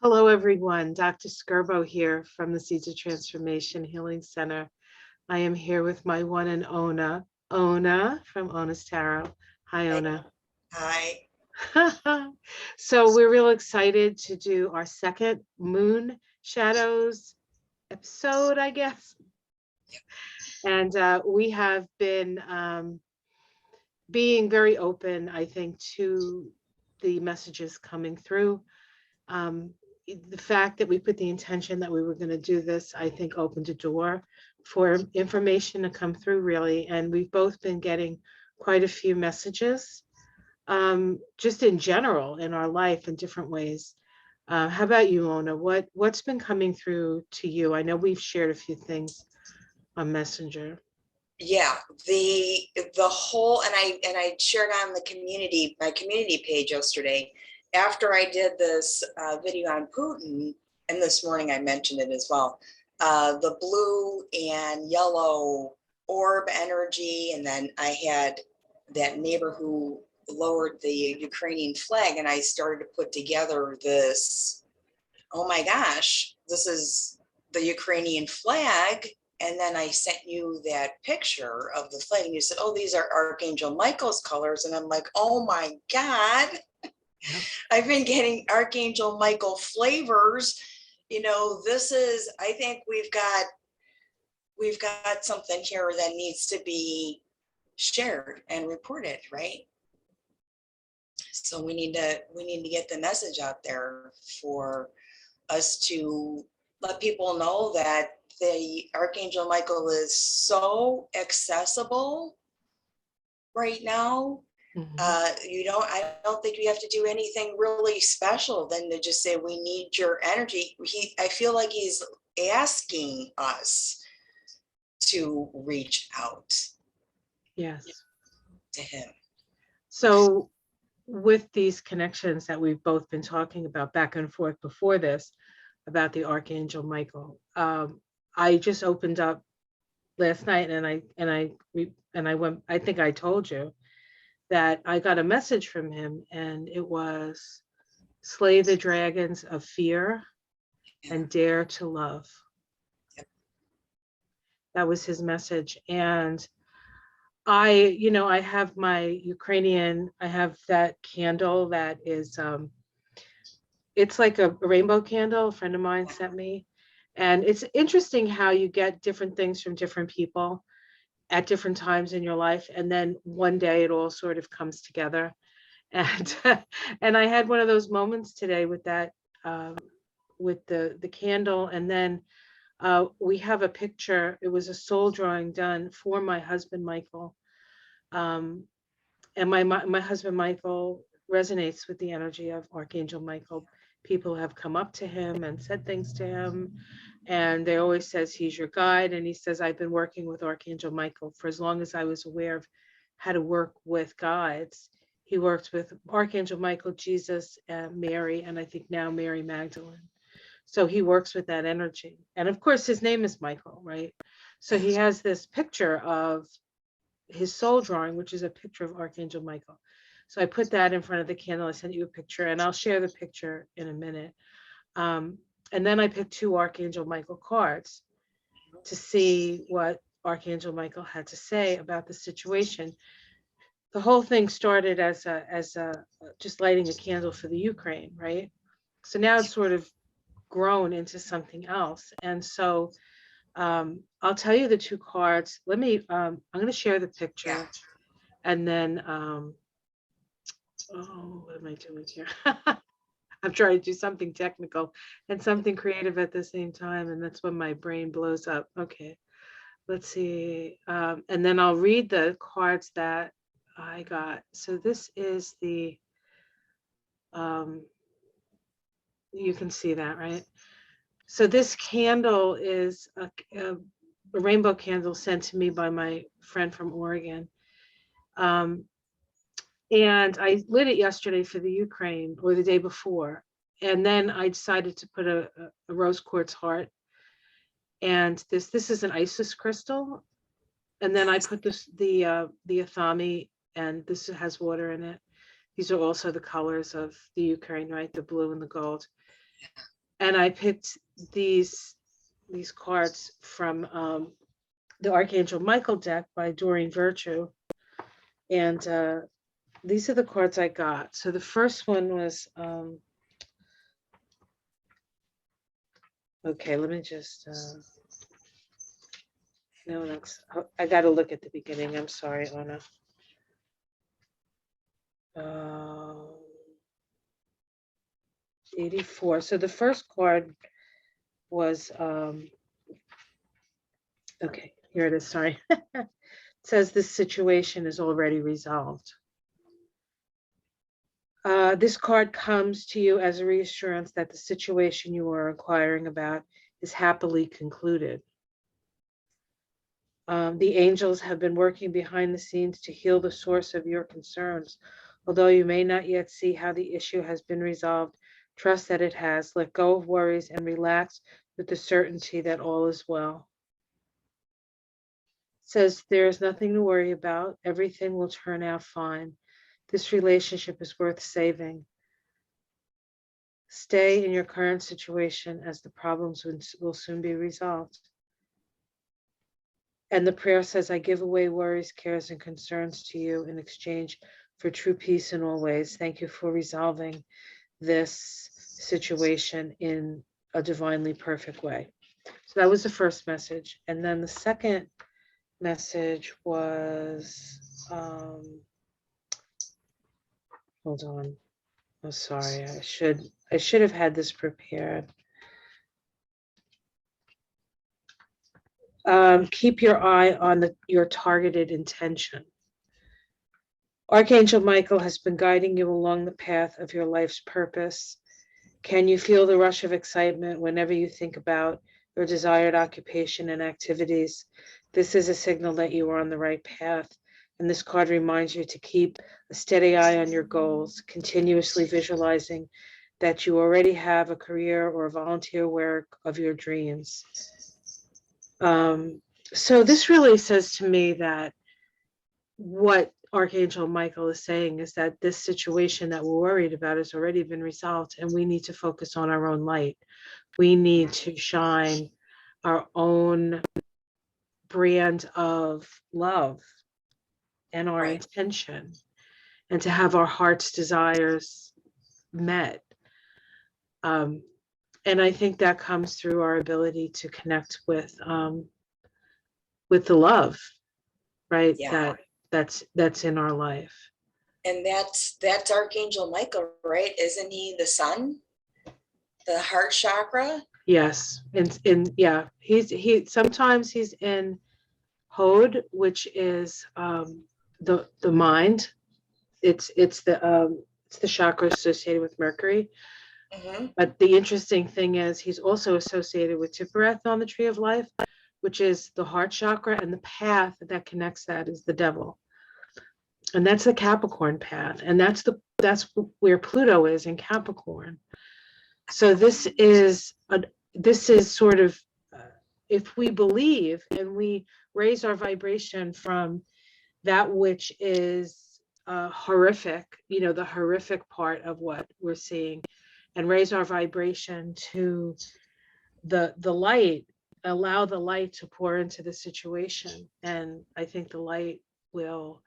Hello, everyone. Dr. Skirbo here from the Seeds of Transformation Healing Center. I am here with my one and Ona from Ona's Tarot. Hi, Ona. Hi. So we're real excited to do our second Moon Shadows episode, I guess. And we have been being very open, I think, to the messages coming through. The fact that we put the intention that we were going to do this, I think, opened a door for information to come through, really. And we've both been getting quite a few messages, just in general in our life in different ways. How about you, Ona? What's been coming through to you? I know we've shared a few things on Messenger. Yeah, the whole and I shared on my community page yesterday after I did this video on Putin, and this morning I mentioned it as well. The blue and yellow orb energy, and then I had that neighbor who lowered the Ukrainian flag, and I started to put together this. Oh my gosh, this is the Ukrainian flag. And then I sent you that picture of the flag, and you said, "Oh, these are Archangel Michael's colors." And I'm like, "Oh my God, Yep. I've been getting Archangel Michael flavors." This is, I think we've got something here that needs to be shared and reported, right? So we need to get the message out there for us to let people know that the Archangel Michael is so accessible right now. Mhm. I don't think you have to do anything really special than to just say, we need your energy. I feel like he's asking us to reach out Yes. to him. So with these connections that we've both been talking about back and forth before this, about the Archangel Michael, I just opened up last night and I went, I think I told you that I got a message from him, and it was slay the dragons of fear and dare to love. That was his message. And I have my Ukrainian, I have that candle that is, it's like a rainbow candle a friend of mine sent me. And it's interesting how you get different things from different people at different times in your life. And then one day it all sort of comes together. And and I had one of those moments today with that, with the candle. And then we have a picture. It was a soul drawing done for my husband, Michael. Um, and my husband Michael resonates with the energy of Archangel Michael. People have come up to him and said things to him, and they always says he's your guide. And he says, I've been working with Archangel Michael for as long as I was aware of how to work with guides. He worked with Archangel Michael, Jesus, Mary, and I think now Mary Magdalene. So he works with that energy. And of course his name is Michael, right? So he has this picture of his soul drawing, which is a picture of Archangel Michael. So I put that in front of the candle. I sent you a picture, and I'll share the picture in a minute. And then I picked 2 Archangel Michael cards to see what Archangel Michael had to say about the situation. The whole thing started as a just lighting a candle for the Ukraine, right? So now it's sort of grown into something else. And so I'll tell you the 2 cards. I'm going to share the picture, and then, what am I doing here? I'm trying to do something technical and something creative at the same time, and that's when my brain blows up. Okay, let's see. And then I'll read the cards that I got. So this is you can see that, right? So this candle is a rainbow candle sent to me by my friend from Oregon. And I lit it yesterday for the Ukraine, or the day before. And then I decided to put a rose quartz heart. And this is an Isis crystal. And then I put the Athami, and this has water in it. These are also the colors of the Ukraine, right? The blue and the gold. And I picked these cards from the Archangel Michael deck by Doreen Virtue. And these are the cards I got. So the first one was, okay, let me just, no, that's, I got to look at the beginning. I'm sorry, Ona. 84. So the first card was, okay, here it is, sorry. It says this situation is already resolved. This card comes to you as a reassurance that the situation you are inquiring about is happily concluded. The angels have been working behind the scenes to heal the source of your concerns. Although you may not yet see how the issue has been resolved, trust that it has. Let go of worries and relax with the certainty that all is well. It says there is nothing to worry about. Everything will turn out fine. This relationship is worth saving. Stay in your current situation as the problems will soon be resolved. And the prayer says, I give away worries, cares, and concerns to you in exchange for true peace in all ways. Thank you for resolving this situation in a divinely perfect way. So that was the first message. And then the second message was, hold on. Oh, sorry. I should have had this prepared. Keep your eye on your targeted intention. Archangel Michael has been guiding you along the path of your life's purpose. Can you feel the rush of excitement whenever you think about your desired occupation and activities? This is a signal that you are on the right path. And this card reminds you to keep a steady eye on your goals, continuously visualizing that you already have a career or volunteer work of your dreams. So this really says to me that what Archangel Michael is saying is that this situation that we're worried about has already been resolved, and we need to focus on our own light. We need to shine our own brand of love and our intention, and to have our heart's desires met. And I think that comes through our ability to connect with the love, right? Yeah. That's in our life. And that's Archangel Michael, right? Isn't he the sun? The heart chakra? Yes. And yeah, he sometimes he's in Hod, which is the mind. It's the chakra associated with Mercury. Mm-hmm. But the interesting thing is he's also associated with Tiphereth on the Tree of Life, which is the heart chakra, and the path that connects that is the devil. And that's the Capricorn path. And that's where Pluto is in Capricorn. So this is sort of, if we believe and we raise our vibration from that which is horrific, the horrific part of what we're seeing, and raise our vibration to the light, allow the light to pour into the situation. And I think the light will,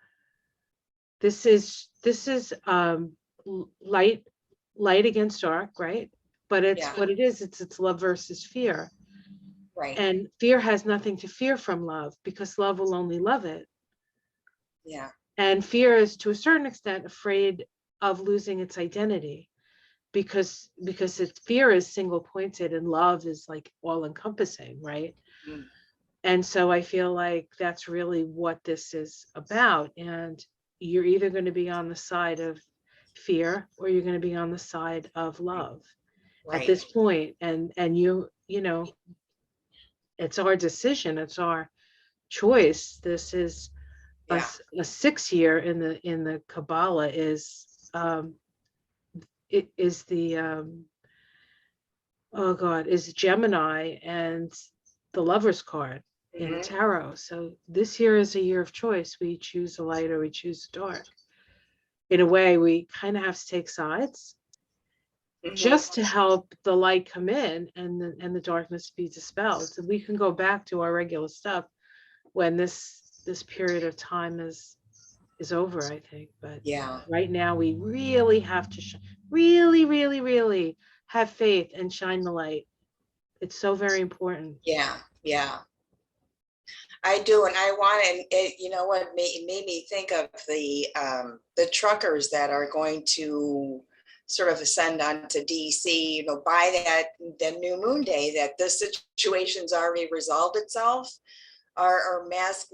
this is light against dark, right? But it's what it is, it's love versus fear. Right. And fear has nothing to fear from love, because love will only love it. Yeah. And fear is to a certain extent afraid of losing its identity, because its fear is single pointed and love is like all encompassing, right? Mm. And so I feel like that's really what this is about. And you're either going to be on the side of fear or you're going to be on the side of love at this point. And you know, it's our decision, it's our choice. This is a 6 year in the Kabbalah is it is the oh God, is Gemini and the Lover's card in tarot. So this year is a year of choice. We choose the light or we choose the dark. In a way, we kind of have to take sides. just to help the light come in and the darkness be dispelled. So we can go back to our regular stuff when this period of time is over, I think. But Yeah. right now we really have to really, really, really have faith and shine the light. It's so very important. Yeah. Yeah. I do, and I want, and it, you know what made me think of the truckers that are going to sort of ascend onto DC, you know, by that new moon day, that this situation's already resolved itself. Our mask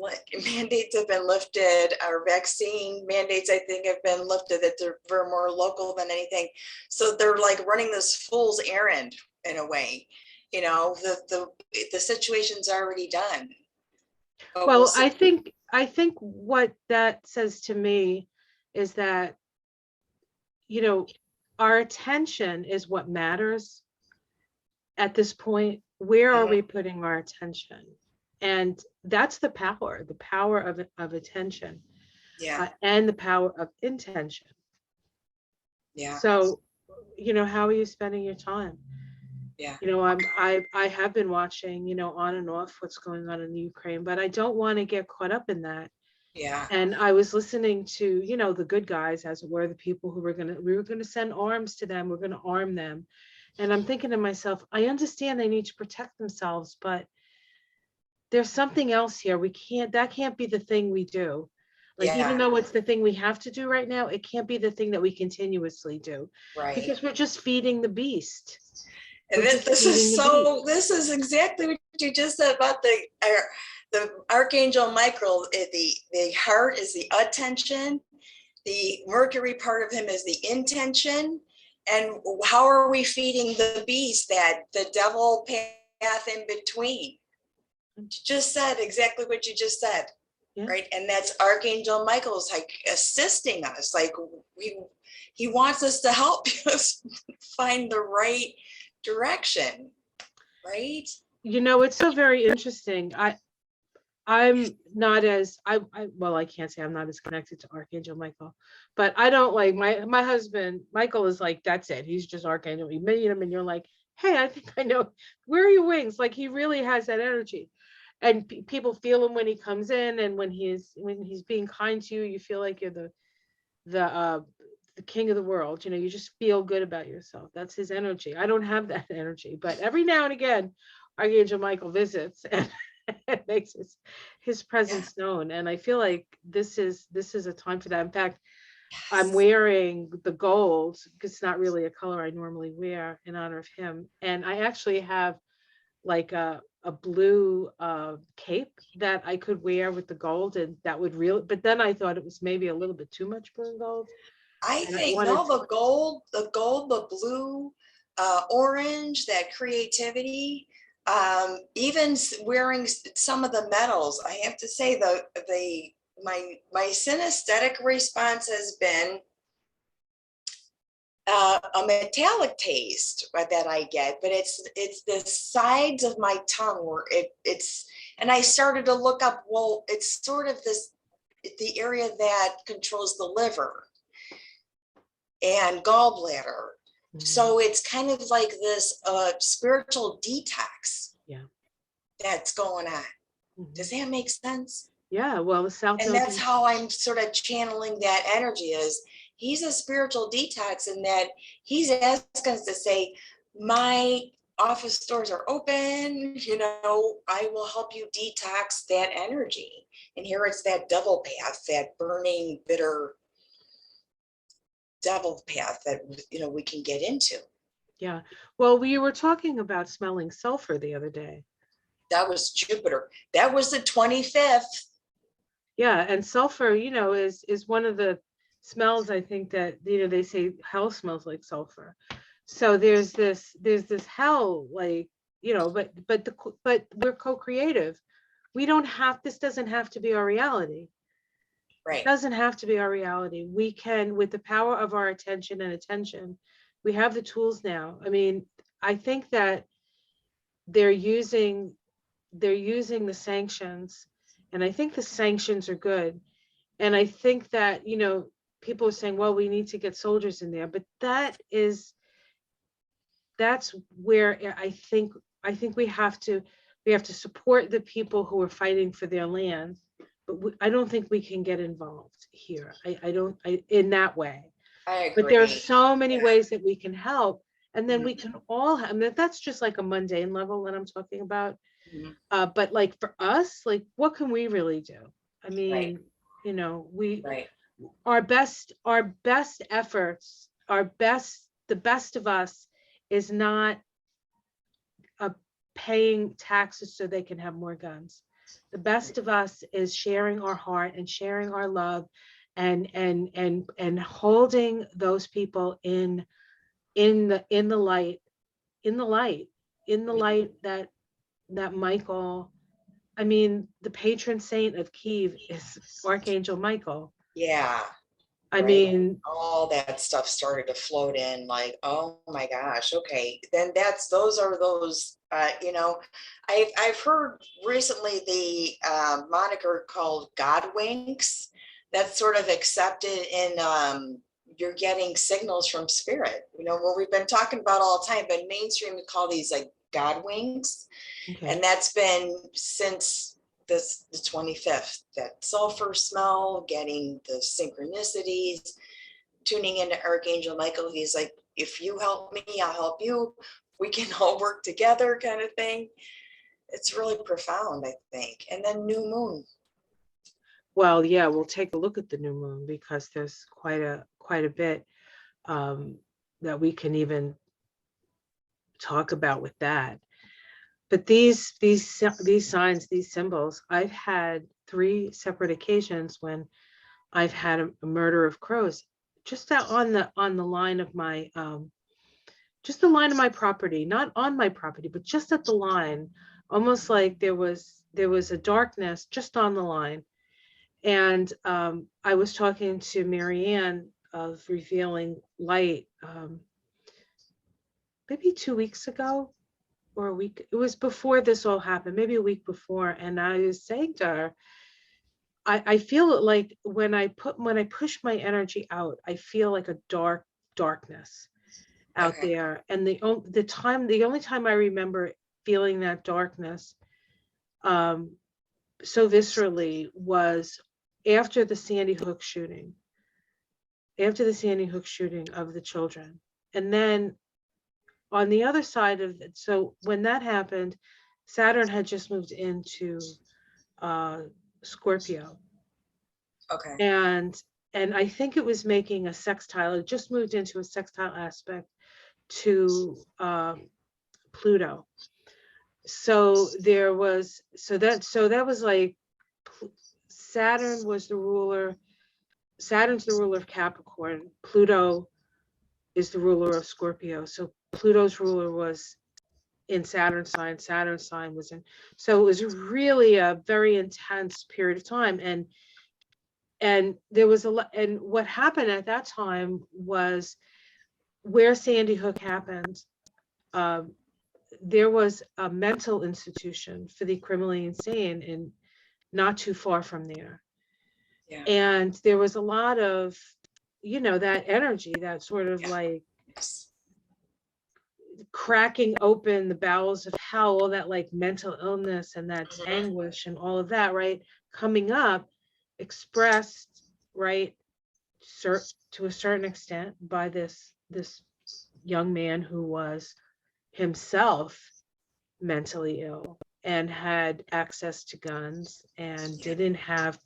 mandates have been lifted. Our vaccine mandates, I think, have been lifted. That they're more local than anything. So they're like running this fool's errand in a way. You know, the situation's already done. But we'll Well, see. I think what that says to me is that, you know, our attention is what matters at this point. Where are we putting our attention? And that's the power of attention, Yeah. and the power of intention. Yeah. So, you know, how are you spending your time? Yeah. You know, I have been watching, you know, on and off what's going on in the Ukraine, but I don't want to get caught up in that. Yeah. And I was listening to, you know, the good guys, as it were, the people who we were gonna send arms to them, we're gonna arm them. And I'm thinking to myself, I understand they need to protect themselves, but there's something else here. That can't be the thing we do. Like, even Yeah. though it's the thing we have to do right now, it can't be the thing that we continuously do, Right. because we're just feeding the beast. And We're just this feeding is the beast. so, this is exactly what you just said about the Archangel Michael. The heart is the attention. The Mercury part of him is the intention. And how are we feeding the beast, that the devil path in between? You just said exactly what you just said. Yeah. Right. And that's Archangel Michael's like assisting us. Like he wants us to help us find the right direction. Right. You know, it's so very interesting. I'm not as well, I can't say I'm not as connected to Archangel Michael, but I don't like my husband Michael is like, that's it. He's just Archangel. You meet him and you're like, hey, I think I know, where are your wings? Like, he really has that energy. And people feel him when he comes in, and when he's being kind to you, you feel like you're the king of the world. You know, you just feel good about yourself. That's his energy. I don't have that energy, but every now and again, Archangel Michael visits and it makes his presence known. And I feel like this is a time for that. In fact, I'm wearing the gold because it's not really a color I normally wear in honor of him. And I actually have like a blue cape that I could wear with the gold, and that would really, but then I thought it was maybe a little bit too much blue and gold. I And I think wanted no, the blue, orange, that creativity. Even wearing some of the metals, I have to say my synesthetic response has been a metallic taste that I get, but it's the sides of my tongue where it's, and I started to look up, well, it's sort of the area that controls the liver and gallbladder. So it's kind of like this spiritual detox that's going on. Does that make sense? Yeah, well, the South And Node. that's how I'm sort of channeling that energy, is he's a spiritual detox, in that he's asking us to say, my office doors are open, you know, I will help you detox that energy. And here it's that devil path, that burning, bitter devil path that, you know, we can get into. Yeah. Well, we were talking about smelling sulfur the other day. That was Jupiter. That was the 25th. Yeah, and sulfur, you know, is one of the smells, I think, that, you know, they say hell smells like sulfur. So there's this hell, like, you know, but we're co-creative. We don't have, this doesn't have to be our reality. Right. It doesn't have to be our reality. We can, with the power of our attention, we have the tools now. I mean, I think that they're using the sanctions, and I think the sanctions are good. And I think that, you know, people are saying, well, we need to get soldiers in there, but that is that's where I think we have to support the people who are fighting for their land, but I don't think we can get involved here. I don't in that way. I But there are agree. so many Yeah. ways that we can help, and then we Mhm. can all. I mean, that's just like a mundane level that I'm talking about. Mhm. But like for us, like what can we really do? I Right, mean, you know, right. our best efforts, the best of us is not paying taxes so they can have more guns. The best of us is sharing our heart and sharing our love, and holding those people in the light, in the light, in the Mhm. light that Michael. I mean, the patron saint of Kyiv is Archangel Michael. Yeah, I right. mean, All that stuff started to float in like, oh my gosh, okay. Then those, I've heard recently the moniker called God winks. That's sort of accepted in you're getting signals from spirit. What we've been talking about all the time, but mainstream we call these like God winks. okay. And that's been since the 25th, that sulfur smell, getting the synchronicities, tuning into Archangel Michael. He's like, if you help me, I'll help you. We can all work together, kind of thing. It's really profound, I think. And then new moon. Well, yeah, we'll take a look at the new moon, because there's quite a bit that we can even talk about with that. But these signs, these symbols, I've had 3 separate occasions when I've had a murder of crows just out on the line of my just the line of my property, not on my property, but just at the line, almost like there was a darkness just on the line. And I was talking to Marianne of Revealing Light maybe 2 weeks ago, or a week. It was before this all happened, maybe a week before. And I was saying to her, I feel it like when I push my energy out, I feel like a darkness out Okay. there. And the only time I remember feeling that darkness so viscerally was after the Sandy Hook shooting, of the children. And then on the other side of it, so when that happened, Saturn had just moved into Scorpio. Okay. And I think it was making a sextile. It just moved into a sextile aspect to Pluto. So that was like Saturn's the ruler of Capricorn. Pluto is the ruler of Scorpio. So Pluto's ruler was in Saturn's sign. Saturn's sign was in. So it was really a very intense period of time. And there was a lot. And what happened at that time was where Sandy Hook happened. There was a mental institution for the criminally insane, and not too far from there. Yeah. And there was a lot of, that energy, that sort of like Yes. cracking open the bowels of hell, all that like mental illness and that Mhm. anguish and all of that, right? Coming up, expressed, right, to a certain extent by this young man who was himself mentally ill and had access to guns and Yeah. didn't have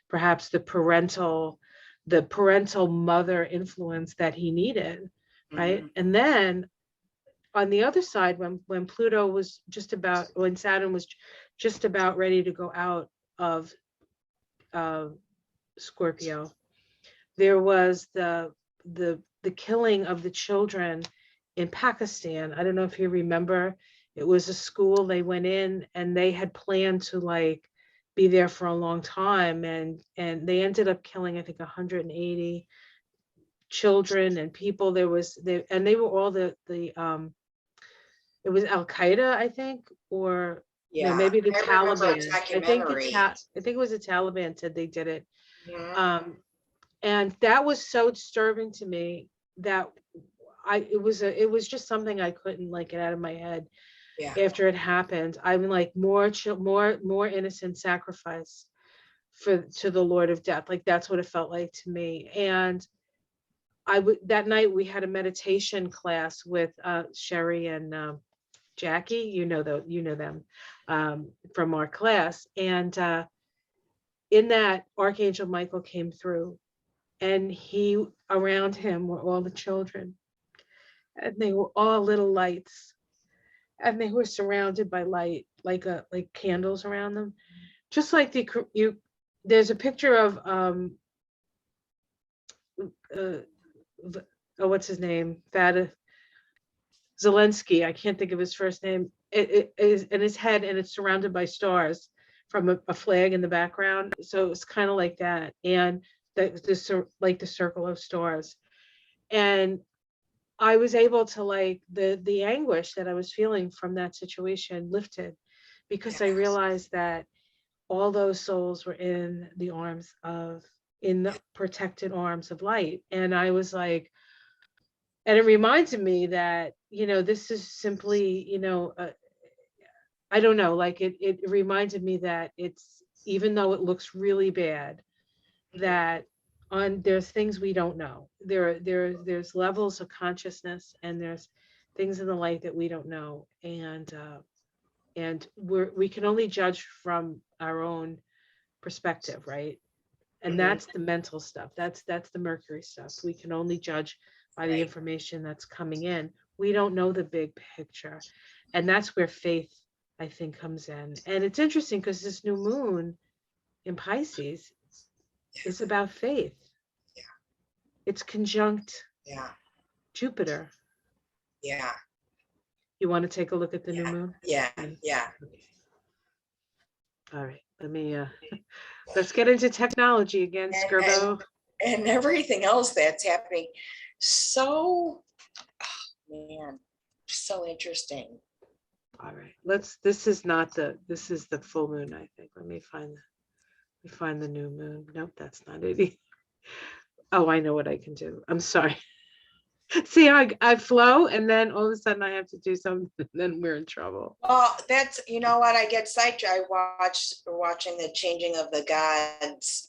perhaps the parental mother influence that he needed, right? Mhm. And then on the other side, when Pluto was when Saturn was just about ready to go out of Scorpio, there was the killing of the children in Pakistan. I don't know if you remember. It was a school. They went in and they had planned to like be there for a long time, and they ended up killing, I think, 180 children and people. They were all it was Al Qaeda, I think, or no, Yeah. maybe the I remember a Taliban. documentary. I think it was the Taliban said they did it. Mhm. And that was so disturbing to me that it was just something I couldn't like get out of my head Yeah. after it happened. I'm like more innocent sacrifice to the Lord of Death. Like that's what it felt like to me. And that night we had a meditation class with Sherry and Jackie. You know them from our class. And in that, Archangel Michael came through, and around him were all the children, and they were all little lights, and they were surrounded by light, like candles around them, just like there's a picture of what's his name, Zelensky. I can't think of his first name. It is in his head, and it's surrounded by stars from a flag in the background. So it's kind of like that, and like the circle of stars. And I was able to, like, the anguish that I was feeling from that situation lifted, because I realized that all those souls were in the protected arms of light. And I was like, and it reminded me that, this is simply, I don't know, like it reminded me that it's, even though it looks really bad, that there's things we don't know. There's levels of consciousness, and there's things in the light that we don't know. And we can only judge from our own perspective, right? And that's the mental stuff. That's the Mercury stuff. We can only judge by the information that's coming in. We don't know the big picture. And that's where faith, I think, comes in. And it's interesting because this new moon in Pisces is about faith. Yeah. It's conjunct Jupiter. Yeah. You want to take a look at the new moon? Yeah. Yeah. Okay. All right. Let's get into technology again, Skirbo. And everything else that's happening. So, man, so interesting. All right. This is the full moon, I think. Let me find the new moon. Nope, that's not it. Oh, I know what I can do. I'm sorry. See how I flow, and then all of a sudden I have to do something, and then we're in trouble. Well, that's, you know what, I get sidetracked. Watching the Changing of the Gods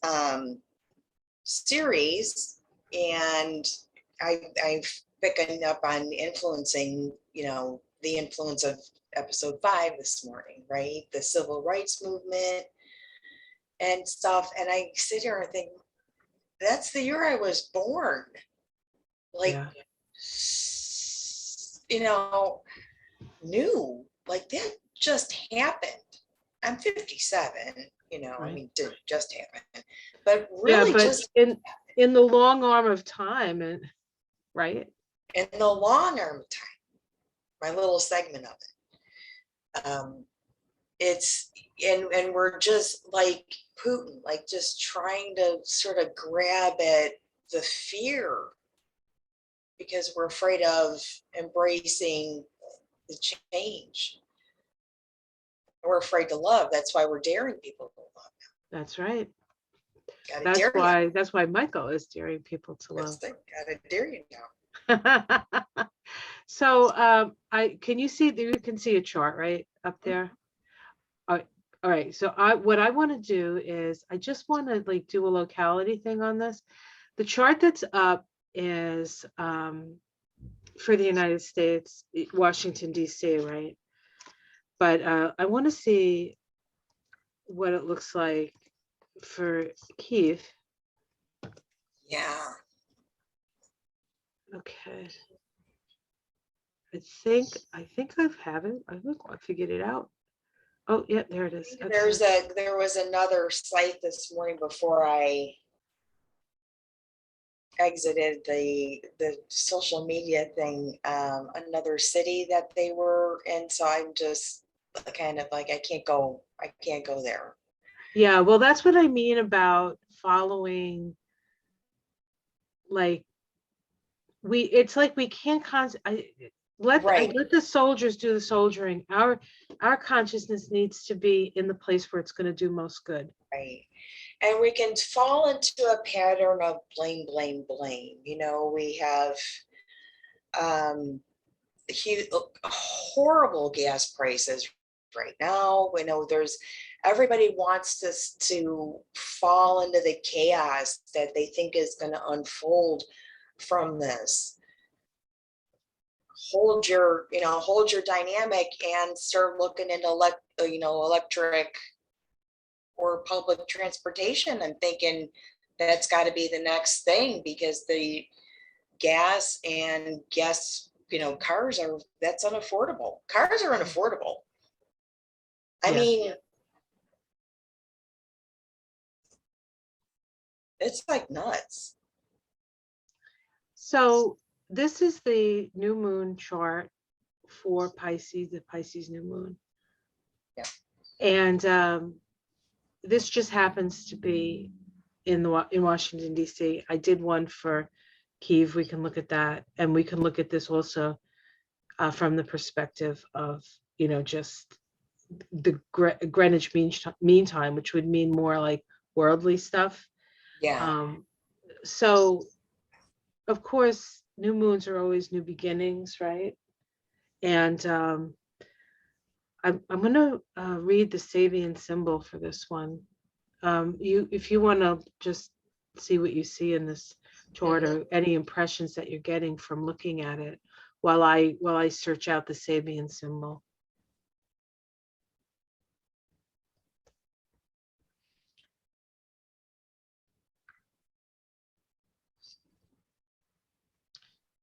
series, and I've picking up on influencing, the influence of episode 5 this morning, right? The civil rights movement and stuff. And I sit here and think, that's the year I was born. Like, new, like that just happened. I'm 57, right. I mean, it just happened, but really, just in the long arm of time, and right in the long arm of time, my little segment of it. It's and we're just like Putin, like just trying to sort of grab at the fear, because we're afraid of embracing the change. We're afraid to love. That's why we're daring people to love. That's right. That's why Michael is daring people to love. Gotta dare you now. So can you see a chart right up there? All right. So what I want to do is I just want to like do a locality thing on this. The chart that's up is for the United States, Washington, D.C., right? But I want to see what it looks like for Kyiv. Yeah. Okay. I think I have it. I think I figured it out. Oh, yeah, there it is. Okay. There was another site this morning before I exited the social media thing, another city that they were in. So I'm just kind of like, I can't go there. Yeah, well, that's what I mean about following, like, it's like we can't let the soldiers do the soldiering. Our consciousness needs to be in the place where it's going to do most good. Right. And we can fall into a pattern of blame. We have huge, horrible gas prices right now. We know everybody wants to fall into the chaos that they think is going to unfold from this. Hold your dynamic and start looking into electric or public transportation. I'm thinking that's got to be the next thing, because the gas cars that's unaffordable. Cars are unaffordable. I mean, it's like nuts. So this is the new moon chart for Pisces, the Pisces new moon. Yeah. And this just happens to be in Washington, D.C. I did one for Kyiv. We can look at that. And we can look at this also from the perspective of, just the Greenwich Mean Time, which would mean more like worldly stuff. Yeah. So, of course, new moons are always new beginnings, right? And I'm going to read the Sabian symbol for this one. If you want to just see what you see in this chart, or any impressions that you're getting from looking at it, while I search out the Sabian symbol.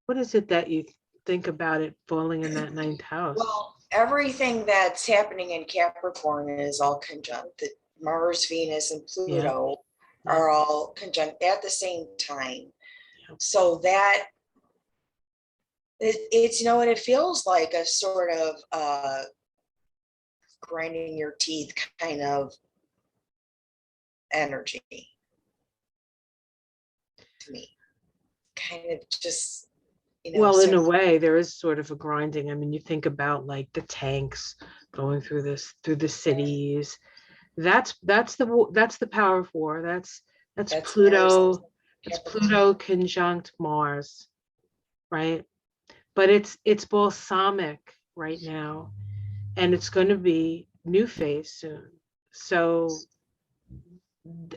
What is it that you think about it falling in that ninth house? Well, everything that's happening in Capricorn is all conjunct. Mars, Venus, and Pluto are all conjunct at the same time. So that it's what it feels like, a sort of grinding your teeth kind of energy to me. Kind of just, well, in a way, there is sort of a grinding. I mean, you think about like the tanks going through the cities. That's the power of war. That's Pluto. Mars, It's Pluto conjunct Mars, right? But it's balsamic right now, and it's going to be new phase soon. So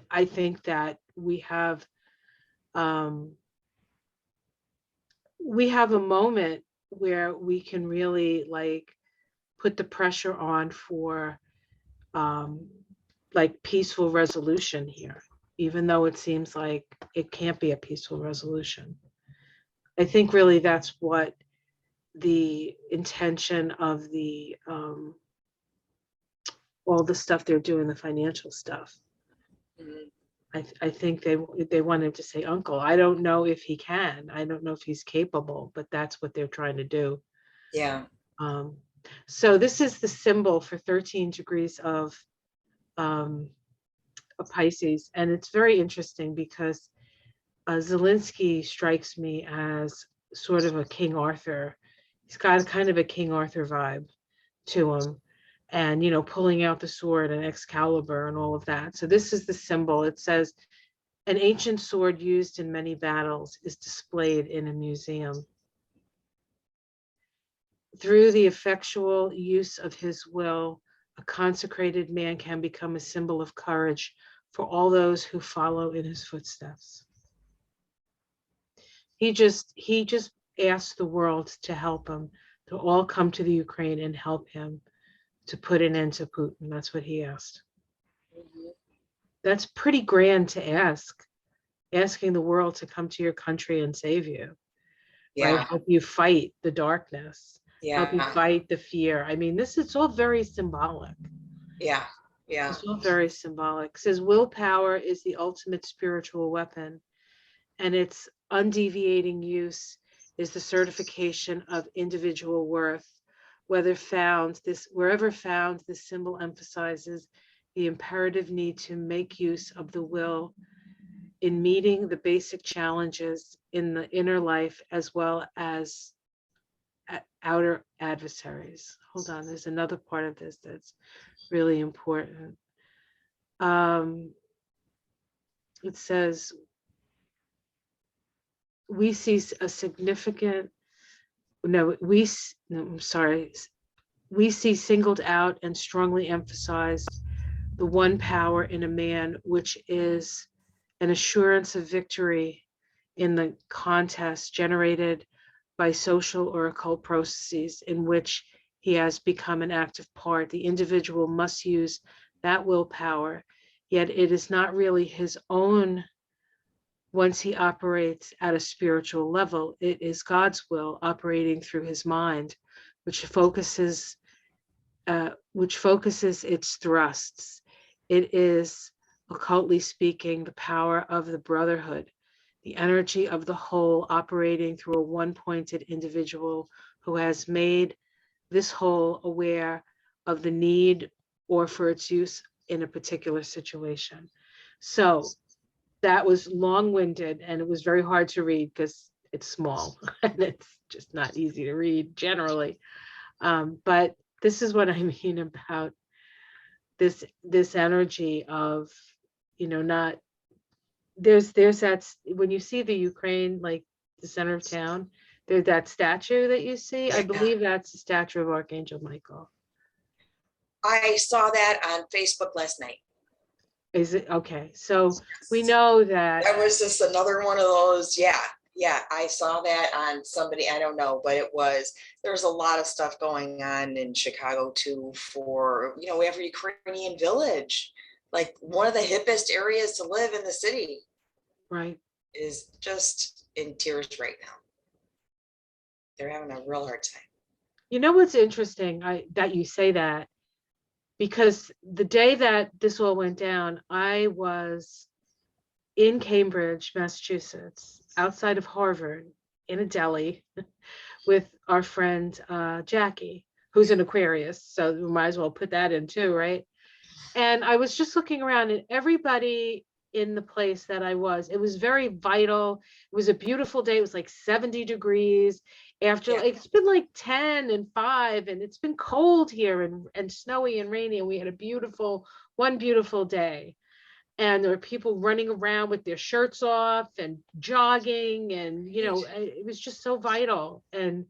I think that we have a moment where we can really like put the pressure on for like peaceful resolution here, even though it seems like it can't be a peaceful resolution. I think really that's what the intention of the all the stuff they're doing, the financial stuff. I think they want him to say uncle. I don't know if he can. I don't know if he's capable, but that's what they're trying to do. Yeah. So this is the symbol for 13 degrees of Pisces, and it's very interesting because Zelensky strikes me as sort of a King Arthur. He's got kind of a King Arthur vibe to him, and pulling out the sword and Excalibur and all of that. So this is the symbol. It says, an ancient sword used in many battles is displayed in a museum. Through the effectual use of his will, a consecrated man can become a symbol of courage for all those who follow in his footsteps. He just asked the world to help him, to all come to the Ukraine and help him to put an end to Putin. That's what he asked. That's pretty grand to ask, asking the world to come to your country and save you, right? Help you fight the darkness, help you fight the fear. I mean, it's all very symbolic. Yeah. It's all very symbolic. It says willpower is the ultimate spiritual weapon, and its undeviating use is the certification of individual worth. Wherever found, this symbol emphasizes the imperative need to make use of the will in meeting the basic challenges in the inner life as well as outer adversaries. Hold on, there's another part of this that's really important. It says, we see a significant no, no, I'm sorry. We see singled out and strongly emphasized the one power in a man, which is an assurance of victory in the contest generated by social or occult processes in which he has become an active part. The individual must use that willpower, yet it is not really his own once he operates at a spiritual level. It is God's will operating through his mind, which focuses its thrusts. It is, occultly speaking, the power of the brotherhood, the energy of the whole operating through a one-pointed individual who has made this whole aware of the need or for its use in a particular situation. So that was long-winded and it was very hard to read because it's small and it's just not easy to read generally. But this is what I mean about this energy of, not there's that when you see the Ukraine, like the center of town, there's that statue that you see. I believe that's the statue of Archangel Michael. I saw that on Facebook last night. Is it okay? So we know that was just another one of those. Yeah, I saw that on somebody, I don't know, but there's a lot of stuff going on in Chicago too for, we have a Ukrainian village, like one of the hippest areas to live in the city. Right. Is just in tears right now. They're having a real hard time. You know what's interesting, that you say that, because the day that this all went down, I was in Cambridge, Massachusetts, outside of Harvard, in a deli with our friend Jackie, who's an Aquarius. So we might as well put that in too, right? And I was just looking around and everybody in the place that I was, it was very vital. It was a beautiful day. It was like 70 degrees. After it's been like 10 and 5 and it's been cold here and snowy and rainy, and we had one beautiful day. And there were people running around with their shirts off and jogging, and it was just so vital. And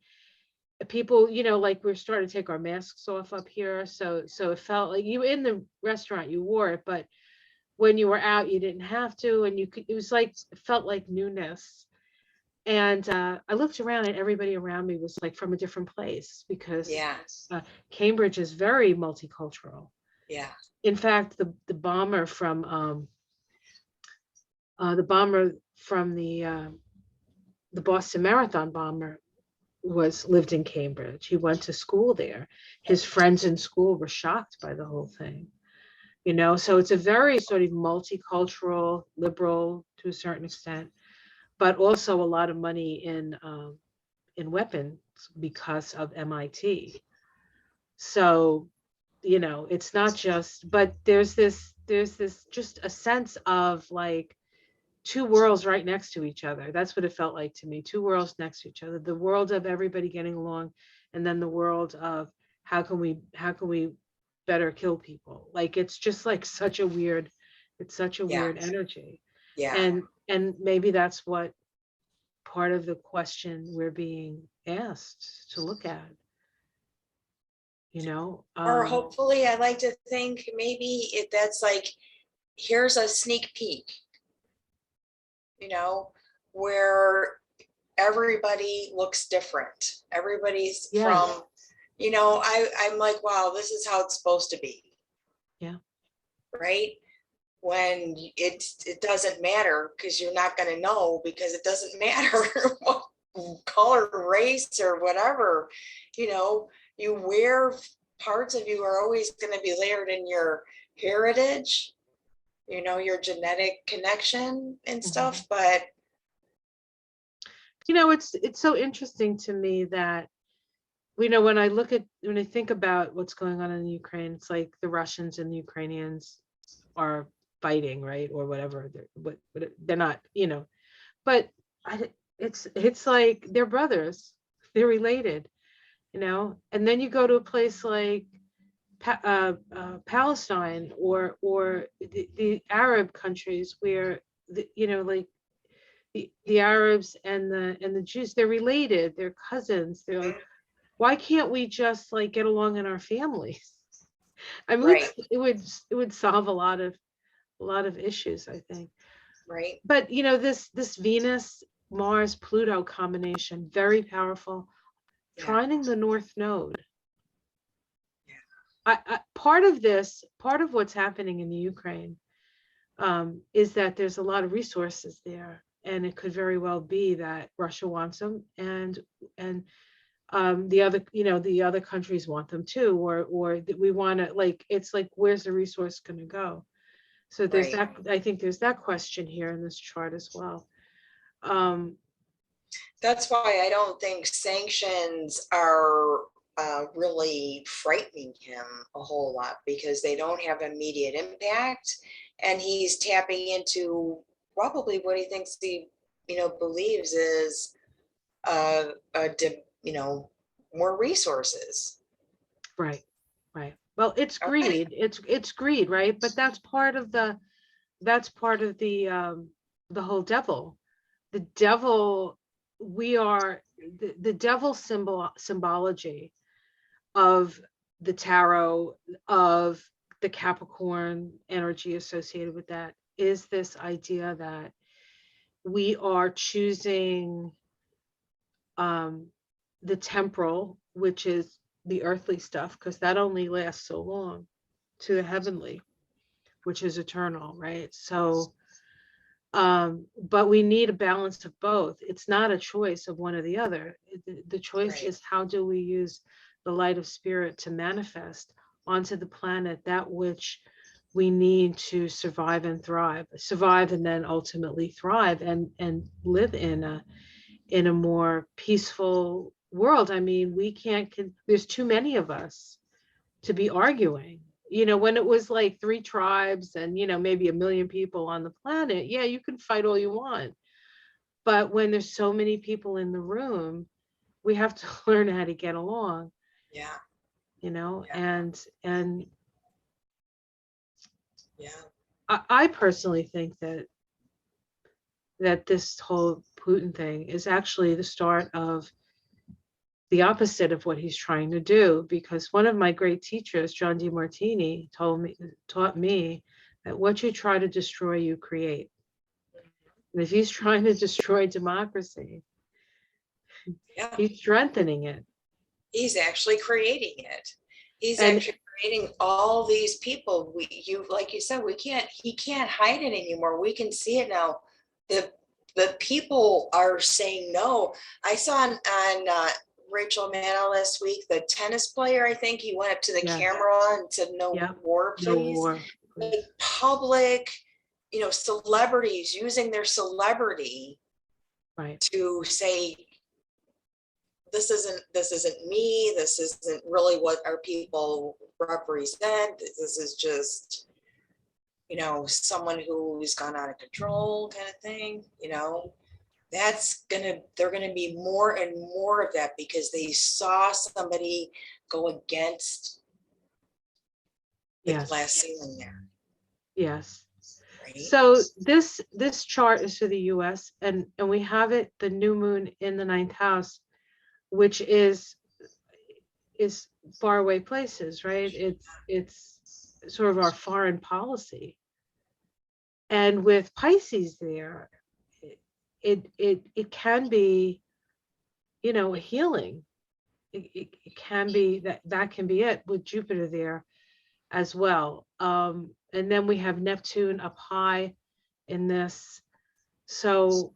people, like we're starting to take our masks off up here, so it felt like you in the restaurant you wore it, but when you were out you didn't have to, and it was like, it felt like newness. And I looked around and everybody around me was like from a different place, because Cambridge is very multicultural. Yeah. In fact, the bomber from the Boston Marathon bomber lived in Cambridge. He went to school there. His friends in school were shocked by the whole thing. So it's a very sort of multicultural, liberal to a certain extent, but also a lot of money in weapons because of MIT. So, it's not just, but there's this just a sense of like two worlds right next to each other. That's what it felt like to me. Two worlds next to each other. The world of everybody getting along, and then the world of how can we better kill people. Like it's just like such a weird energy. Yeah. And maybe that's what part of the question we're being asked to look at. Or hopefully, I like to think maybe that's like, here's a sneak peek, where everybody looks different. Everybody's from, I'm like, wow, this is how it's supposed to be. Yeah. Right. When it doesn't matter, because you're not going to know, because it doesn't matter what color, race, or whatever, you wear, parts of you are always going to be layered in your heritage, your genetic connection and stuff. But it's so interesting to me that when I think about what's going on in Ukraine, it's like the Russians and the Ukrainians are fighting, right, or whatever. They're not, but it's like they're brothers, they're related, and then you go to a place like Palestine or the Arab countries where like the Arabs and the Jews, they're related, they're cousins. They're like, why can't we just like get along in our families? I mean, Right. it would solve a lot of issues, I think. Right. But you know, this Venus, Mars, Pluto combination, very powerful. Yeah. Trining the North Node. Yeah. Part of what's happening in the Ukraine is that there's a lot of resources there, and it could very well be that Russia wants them, and the other, you know, the other countries want them too, or that we want to, like, it's like, where's the resource going to go? So there's Right. that. I think there's that question here in this chart as well. That's why I don't think sanctions are really frightening him a whole lot, because they don't have immediate impact, and he's tapping into probably what he thinks he, you know, believes is you know, more resources. Right, right. Well, it's Okay. greed. It's greed, right? But that's part of the the whole devil. The devil, we are the devil symbology of the tarot, of the Capricorn energy associated with that, is this idea that we are choosing the temporal, which is the earthly stuff, because that only lasts so long, to the heavenly, which is eternal, right? So but we need a balance of both. It's not a choice of one or the other. The choice Right. is, how do we use the light of spirit to manifest onto the planet that which we need to survive and thrive, survive and then ultimately thrive, and live in a more peaceful world. I mean, we can't, there's too many of us to be arguing. You know, when it was like 3 tribes and, you know, maybe 1 million people on the planet, yeah, you can fight all you want. But when there's so many people in the room, we have to learn how to get along, Yeah. you know. Yeah. And Yeah. I personally think that this whole Putin thing is actually the start of the opposite of what he's trying to do, because one of my great teachers, John DeMartini, taught me that what you try to destroy, you create. And if he's trying to destroy democracy, Yeah. he's strengthening it. He's actually creating it. He's And actually creating all these people. Like you said, he can't hide it anymore. We can see it now. The people are saying no. I saw on Rachel Maddow last week, the tennis player, I think he went up to the yeah, camera and said, no yeah, war, no please. war, please. The public, you know, celebrities using their celebrity Right. to say, this isn't me, this isn't really what our people represent, this is just, you know, someone who's gone out of control kind of thing, you know. They're gonna be more and more of that, because they saw somebody go against the Yes. glass ceiling there. Yes. Right. So this chart is for the US, and we have it, the new moon in the 9th house, which is faraway places, right? It's sort of our foreign policy. And with Pisces there, it can be, you know, a healing. It can be that can be it, with Jupiter there as well. And then we have Neptune up high in this. So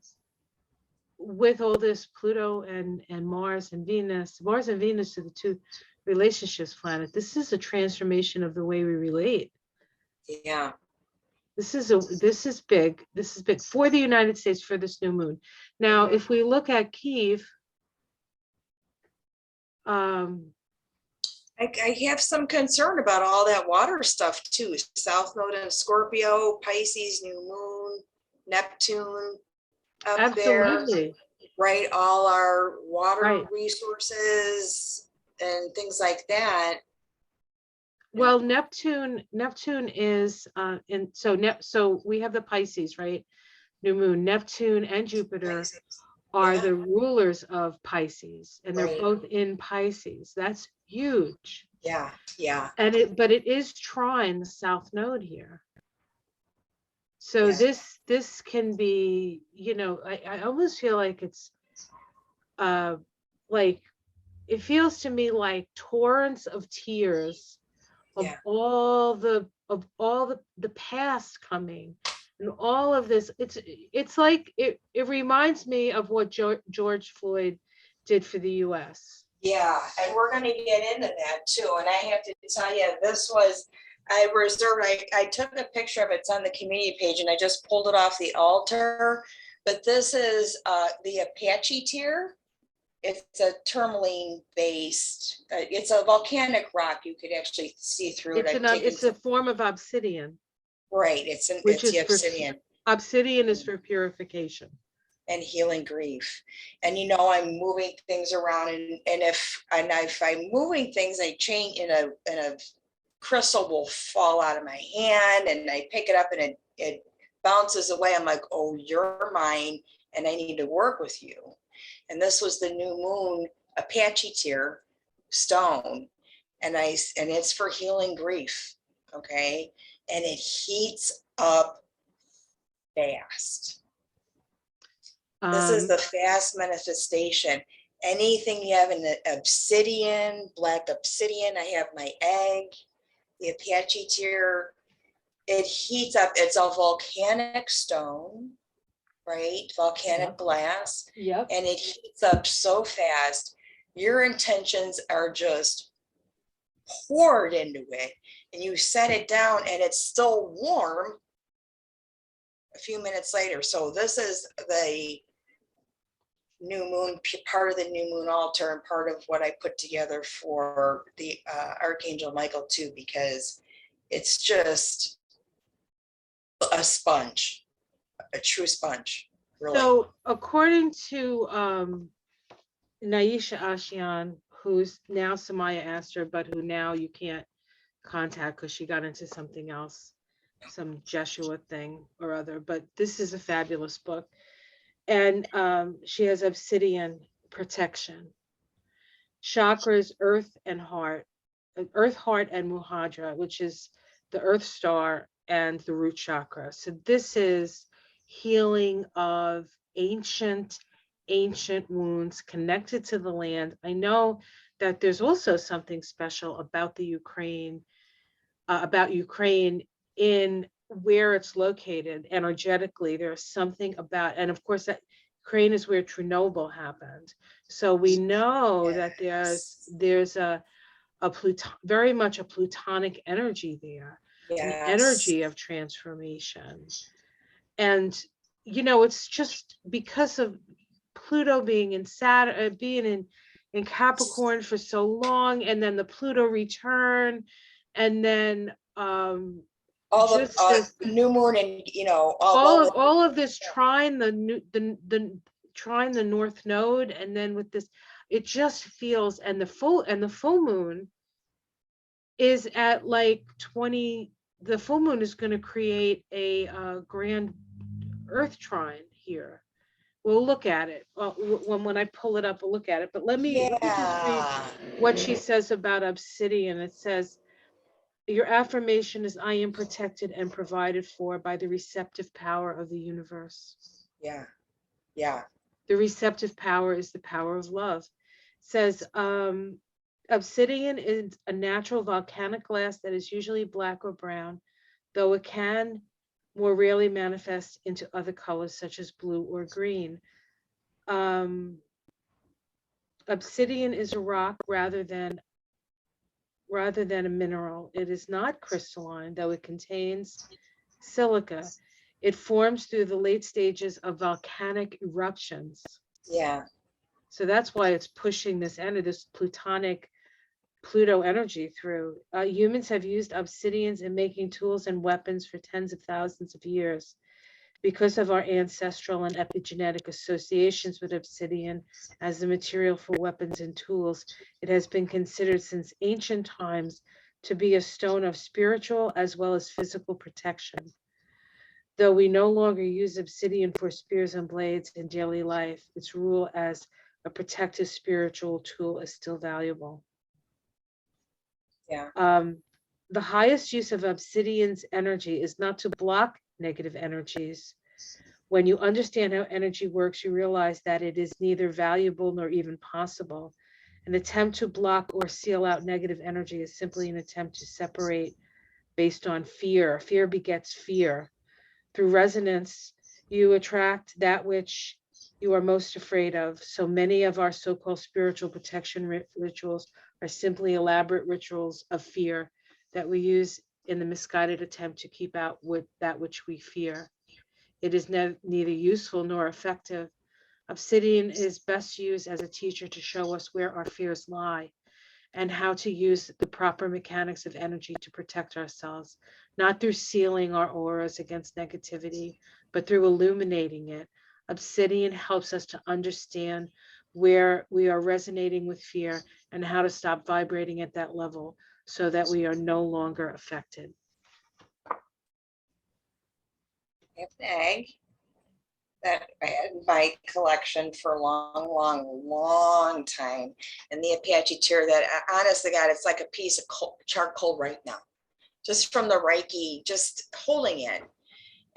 with all this Pluto and Mars and Venus are the 2 relationships planet. This is a transformation of the way we relate. Yeah. This is big. This is big for the United States, for this new moon. Now, if we look at Kyiv, I have some concern about all that water stuff too. South Node in Scorpio, Pisces, new moon, Neptune up absolutely. there, right? All our water Right. resources and things like that. Well, Neptune is so we have the Pisces, right? new moon. Neptune and Jupiter are the rulers of Pisces, and they're Right. both in Pisces. That's huge. Yeah, yeah. And but it is trine the south node here. So Yeah. this can be, I almost feel like it's like, it feels to me like torrents of tears of Yeah. all the past coming, and all of this. It's like it reminds me of what George Floyd did for the US. Yeah, and we're gonna get into that too. And I have to tell you, this was, I took a picture of it. It's on the community page, and I just pulled it off the altar. But this is the Apache Tear. It's a tourmaline based, it's a volcanic rock. You could actually see through it. It's a form of obsidian, right, which it's is the obsidian. Obsidian is for purification And healing grief. And I'm moving things around, and if I'm moving things, I change in a crystal will fall out of my hand, and I pick it up and it bounces away. I'm like, oh, you're mine, and I need to work with you. And this was the new moon Apache Tear stone, and it's for healing grief. Okay. And it heats up fast. This is the fast manifestation. Anything you have in the obsidian, black obsidian, I have my egg, the Apache Tear, it heats up. It's a volcanic stone, right? Volcanic glass. Yep. And it heats up so fast. Your intentions are just poured into it, and you set it down, and it's still warm a few minutes later. So this is the new moon, part of the new moon altar, and part of what I put together for the Archangel Michael too, because it's just a sponge, a true sponge, really. So according to Naisha Ashian, who's now Samaya Astor, but who now you can't contact because she got into something else, some Jeshua thing or other, but this is a fabulous book. And she has obsidian protection, chakras, earth and heart, heart, and muhadra, which is the earth star and the root chakra. So this is healing of ancient wounds connected to the land. I know that there's also something special about the Ukraine, in where it's located energetically. There's something about, and of course that Ukraine is where Chernobyl happened. So we know that there's a very much a plutonic energy there, an energy of transformation. And it's just because of Pluto being in Saturn, being in Capricorn for so long, and then the Pluto return, and then all the new moon, and all of this trine the trine the north node, and then with this, it just feels, and the full moon is at like 20. The full moon is going to create a grand earth trine here. We'll look at it when I pull it up. We'll look at it. But let me just read what she says about obsidian. It says, your affirmation is, I am protected and provided for by the receptive power of the universe. Yeah. Yeah. The receptive power is the power of love. It says, obsidian is a natural volcanic glass that is usually black or brown, though it can more rarely manifest into other colors such as blue or green. Obsidian is a rock rather than a mineral. It is not crystalline, though it contains silica. It forms through the late stages of volcanic eruptions. Yeah. So that's why it's pushing this plutonic Pluto energy through. Humans have used obsidians in making tools and weapons for tens of thousands of years. Because of our ancestral and epigenetic associations with obsidian as the material for weapons and tools, it has been considered since ancient times to be a stone of spiritual as well as physical protection. Though we no longer use obsidian for spears and blades in daily life, its role as a protective spiritual tool is still valuable. Yeah. The highest use of obsidian's energy is not to block negative energies. When you understand how energy works, you realize that it is neither valuable nor even possible. An attempt to block or seal out negative energy is simply an attempt to separate based on fear. Fear begets fear. Through resonance, you attract that which you are most afraid of. So many of our so-called spiritual protection rituals are simply elaborate rituals of fear that we use in the misguided attempt to keep out with that which we fear. It is neither useful nor effective. Obsidian is best used as a teacher to show us where our fears lie and how to use the proper mechanics of energy to protect ourselves, not through sealing our auras against negativity, but through illuminating it. Obsidian helps us to understand where we are resonating with fear and how to stop vibrating at that level so that we are no longer affected. I have an egg that I had in my collection for a long time. And the Apache Tear that, honestly, God, it's like a piece of charcoal right now, just from the Reiki, just holding it.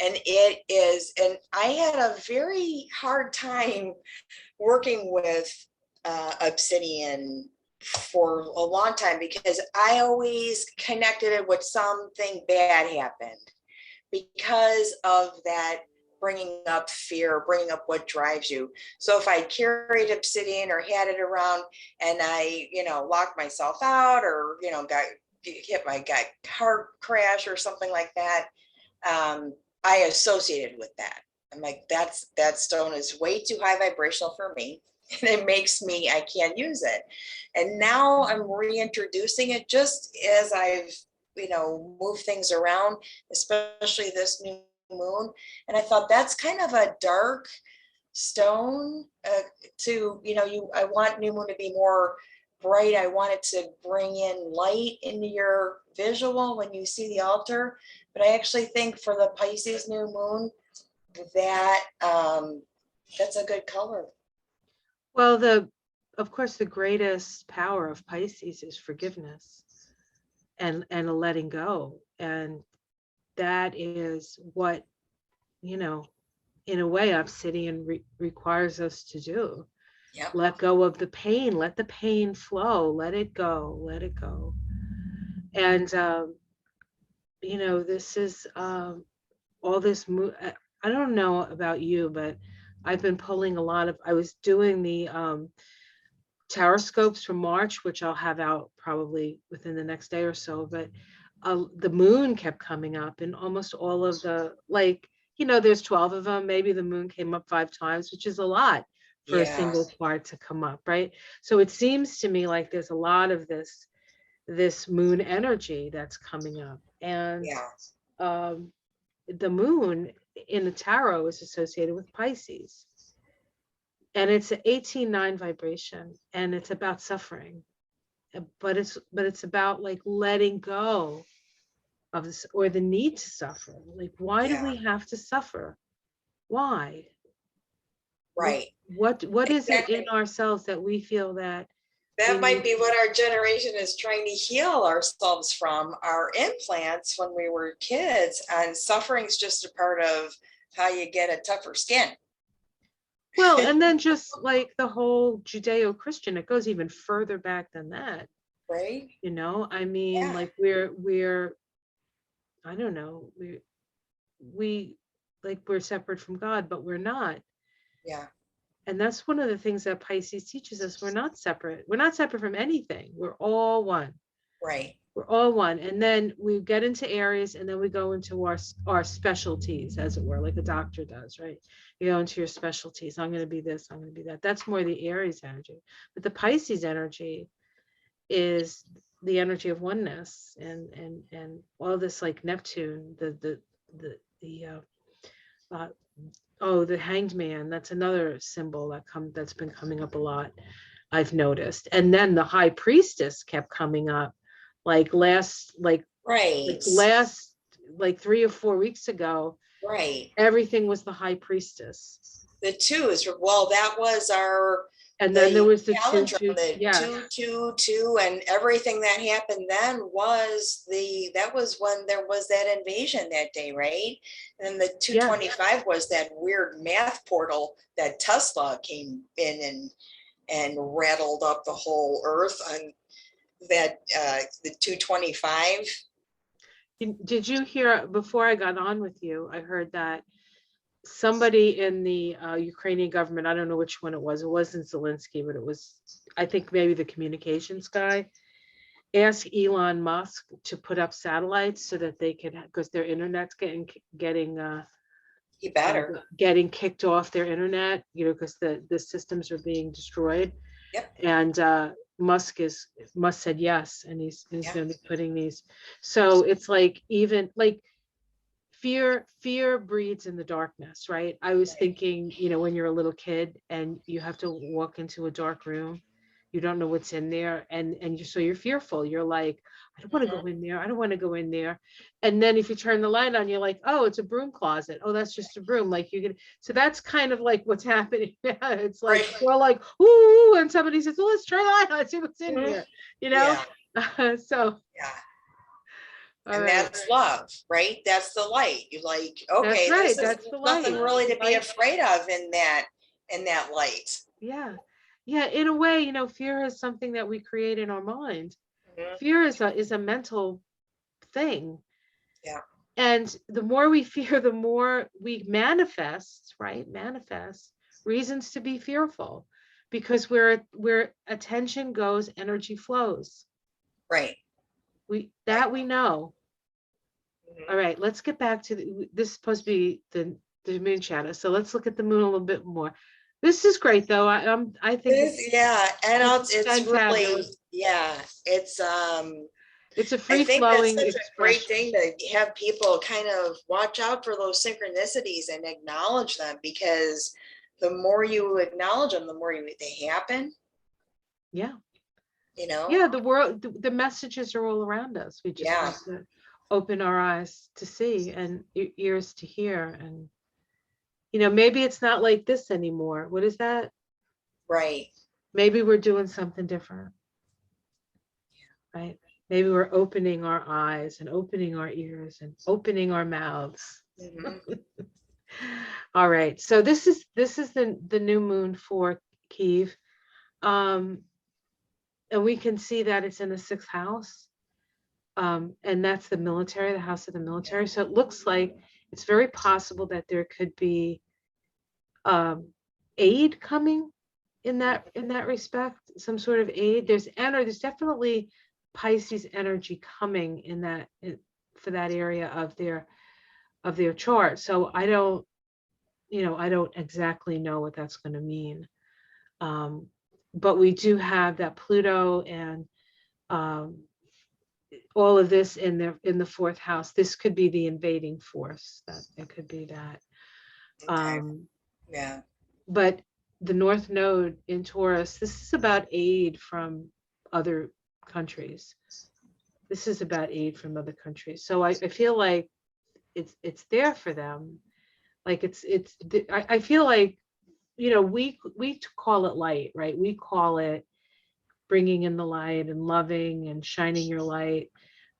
And it is, and I had a very hard time working with Obsidian for a long time because I always connected it with something bad happened because of that bringing up fear, bringing up what drives you. So if I carried Obsidian or had it around and I, locked myself out or, got car crash or something like that, I associated with that. I'm like, that stone is way too high vibrational for me. And it makes me, I can't use it. And now I'm reintroducing it just as I've, moved things around, especially this new moon. And I thought that's kind of a dark stone I want new moon to be more bright. I want it to bring in light into your visual when you see the altar. But I actually think for the Pisces new moon, that that's a good color. Well, of course, the greatest power of Pisces is forgiveness and a letting go. And that is what, in a way, Obsidian requires us to do. Yep. Let go of the pain, let the pain flow, let it go, let it go. And, this is all this, I don't know about you, but I've been pulling I was doing the tarot scopes for March, which I'll have out probably within the next day or so, but the moon kept coming up in almost all of the, there's 12 of them, maybe the moon came up 5 times, which is a lot for a single card to come up, right? So it seems to me like there's a lot of this moon energy that's coming up. And the moon in the tarot is associated with Pisces. And it's an 18-9 vibration, and it's about suffering. But it's about like letting go of this, or the need to suffer. Like, why do we have to suffer? Why? Right. What is it in ourselves that we feel that might be what our generation is trying to heal ourselves from, our implants when we were kids, and suffering's just a part of how you get a tougher skin. Well, and then just like the whole Judeo-Christian, it goes even further back than that. Right. I mean, like we're I don't know, we're separate from God, but we're not. Yeah. And that's one of the things that Pisces teaches us. We're not separate. We're not separate from anything. We're all one. Right. We're all one. And then we get into Aries, and then we go into our specialties, as it were, like a doctor does, right? You go into your specialties. I'm going to be this, I'm going to be that. That's more the Aries energy. But the Pisces energy is the energy of oneness and all this, like Neptune, the Hanged Man. That's another symbol that's been coming up a lot, I've noticed. And then the High Priestess kept coming up last 3 or 4 weeks ago. Right. Everything was the high priestess. The two is, well, that was And then there was the two, palindrome, the yeah. 222, and everything that happened then was that was when there was that invasion that day, right? And the 225 was that weird math portal that Tesla came in and rattled up the whole earth on that the 225. Did you hear, before I got on with you, I heard that somebody in the Ukrainian government, I don't know which one it wasn't Zelensky, but it was, I think maybe the communications guy, asked Elon Musk to put up satellites so that they could, because their internet's He better. getting kicked off their internet, because the systems are being destroyed. Yep. And Musk said yes, and he's going to be putting these. So it's like, even like fear breeds in the darkness, right? I was thinking, when you're a little kid and you have to walk into a dark room, you don't know what's in there, and so you're fearful. You're like, I don't want to go in there. I don't want to go in there. And then if you turn the light on, you're like, oh, it's a broom closet. Oh, that's just a broom. Like you can. So that's kind of like what's happening now. It's like we're like, ooh, and somebody says, well, let's turn the light on, see what's in here. So yeah. And that's love, right? That's the light. You like, okay, that's this is nothing really to be afraid of in that light. Yeah. In a way, fear is something that we create in our mind. Fear is a mental thing. Yeah. And the more we fear, the more we manifest reasons to be fearful, because where attention goes, energy flows. Right. We know. All right, let's get back to this is supposed to be the moon shadow. So let's look at the moon a little bit more. This is great though. I think it's really, it's a free flowing expression. A great thing to have people kind of watch out for those synchronicities and acknowledge them, because the more you acknowledge them, the more they happen. Yeah. The world, the messages are all around us. We just have to open our eyes to see and ears to hear. And maybe it's not like this anymore. What is that? Right. Maybe we're doing something different. Right. Maybe we're opening our eyes and opening our ears and opening our mouths. All right. So this is the new moon for Kyiv. And we can see that it's in the 6th house. And that's the military, the house of the military. So it looks like it's very possible that there could be aid coming in that respect, some sort of aid. There's definitely Pisces energy coming for that area of their chart. So I don't exactly know what that's going to mean. But we do have that Pluto and all of this in the 4th house. This could be the invading force. That it could be that. But the North Node in Taurus, this is about aid from other countries. This is about aid from other countries. So I feel like it's there for them. Like I feel like, we call it light, right? We call it bringing in the light and loving and shining your light.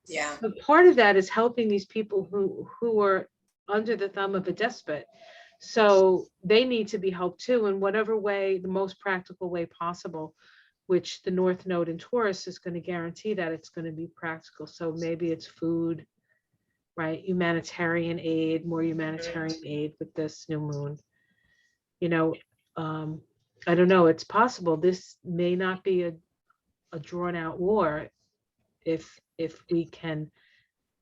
Yeah. But part of that is helping these people who are under the thumb of a despot. So they need to be helped too, in whatever way, the most practical way possible, which the North Node in Taurus is going to guarantee that it's going to be practical. So maybe it's food, right? Humanitarian aid, more humanitarian aid with this new moon. I don't know. It's possible this may not be a drawn out war if we can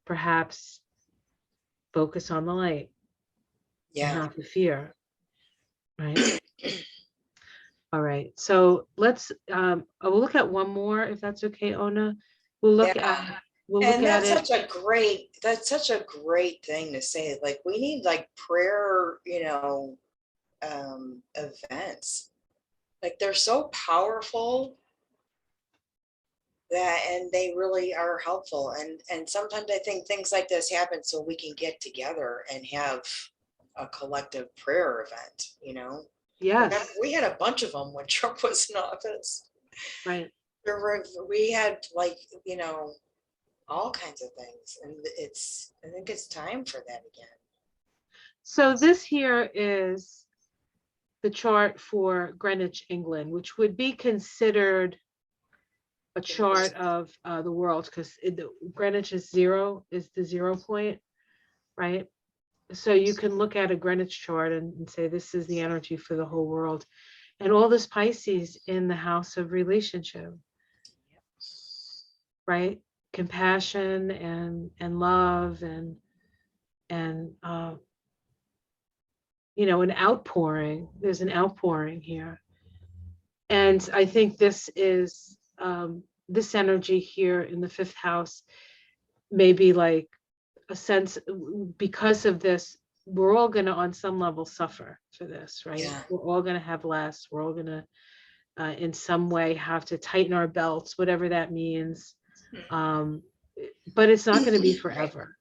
perhaps focus on the light. Not the fear. Right. All right. So let's we'll look at one more, if that's okay, Ona. We'll look at that's such a great thing to say. Like, we need like prayer, events. Like, they're so powerful. that, and they really are helpful. And sometimes I think things like this happen so we can get together and have a collective prayer event, you know? Yes, We had a bunch of them when Trump was in office. right. We had like, all kinds of things. And I think it's time for that again. So this here is the chart for Greenwich, England, which would be considered a chart of the world, because Greenwich is the 0 point, right? So you can look at a Greenwich chart and say this is the energy for the whole world, and all this Pisces in the house of relationship, right? Compassion and love and an outpouring. There's an outpouring here, and I think this is this energy here in the fifth house, maybe like a sense, because of this, we're all going to on some level suffer for this, right? Yeah. We're all going to have less. We're all going to in some way have to tighten our belts, whatever that means. But it's not going to be forever.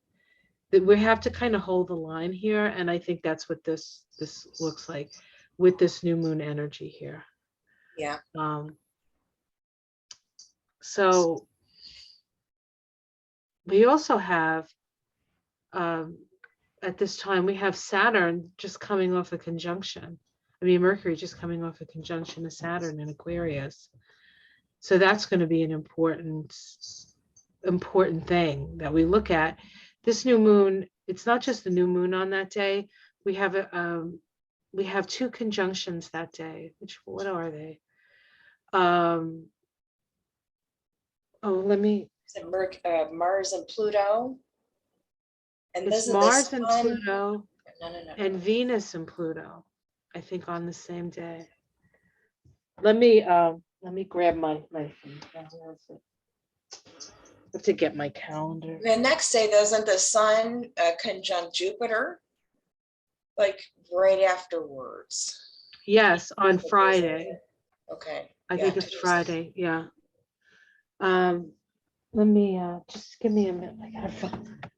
That we have to kind of hold the line here, and I think that's what this looks like with this new moon energy here. Yeah. So we also have at this time we have Saturn just coming off a conjunction. I mean, Mercury just coming off a conjunction to Saturn in Aquarius. So that's going to be an important thing that we look at. This new moon, it's not just the new moon on that day. We have two conjunctions that day. What are they? Let me. Is it Mars and Pluto? And It's Mars and Pluto. No. And Venus and Pluto, I think, on the same day. Let me grab my phone. I have to get my calendar. The next day, doesn't the sun conjunct Jupiter? Like right afterwards. Yes, on Friday. Okay. I think it's Friday. Yeah. Let me just give me a minute.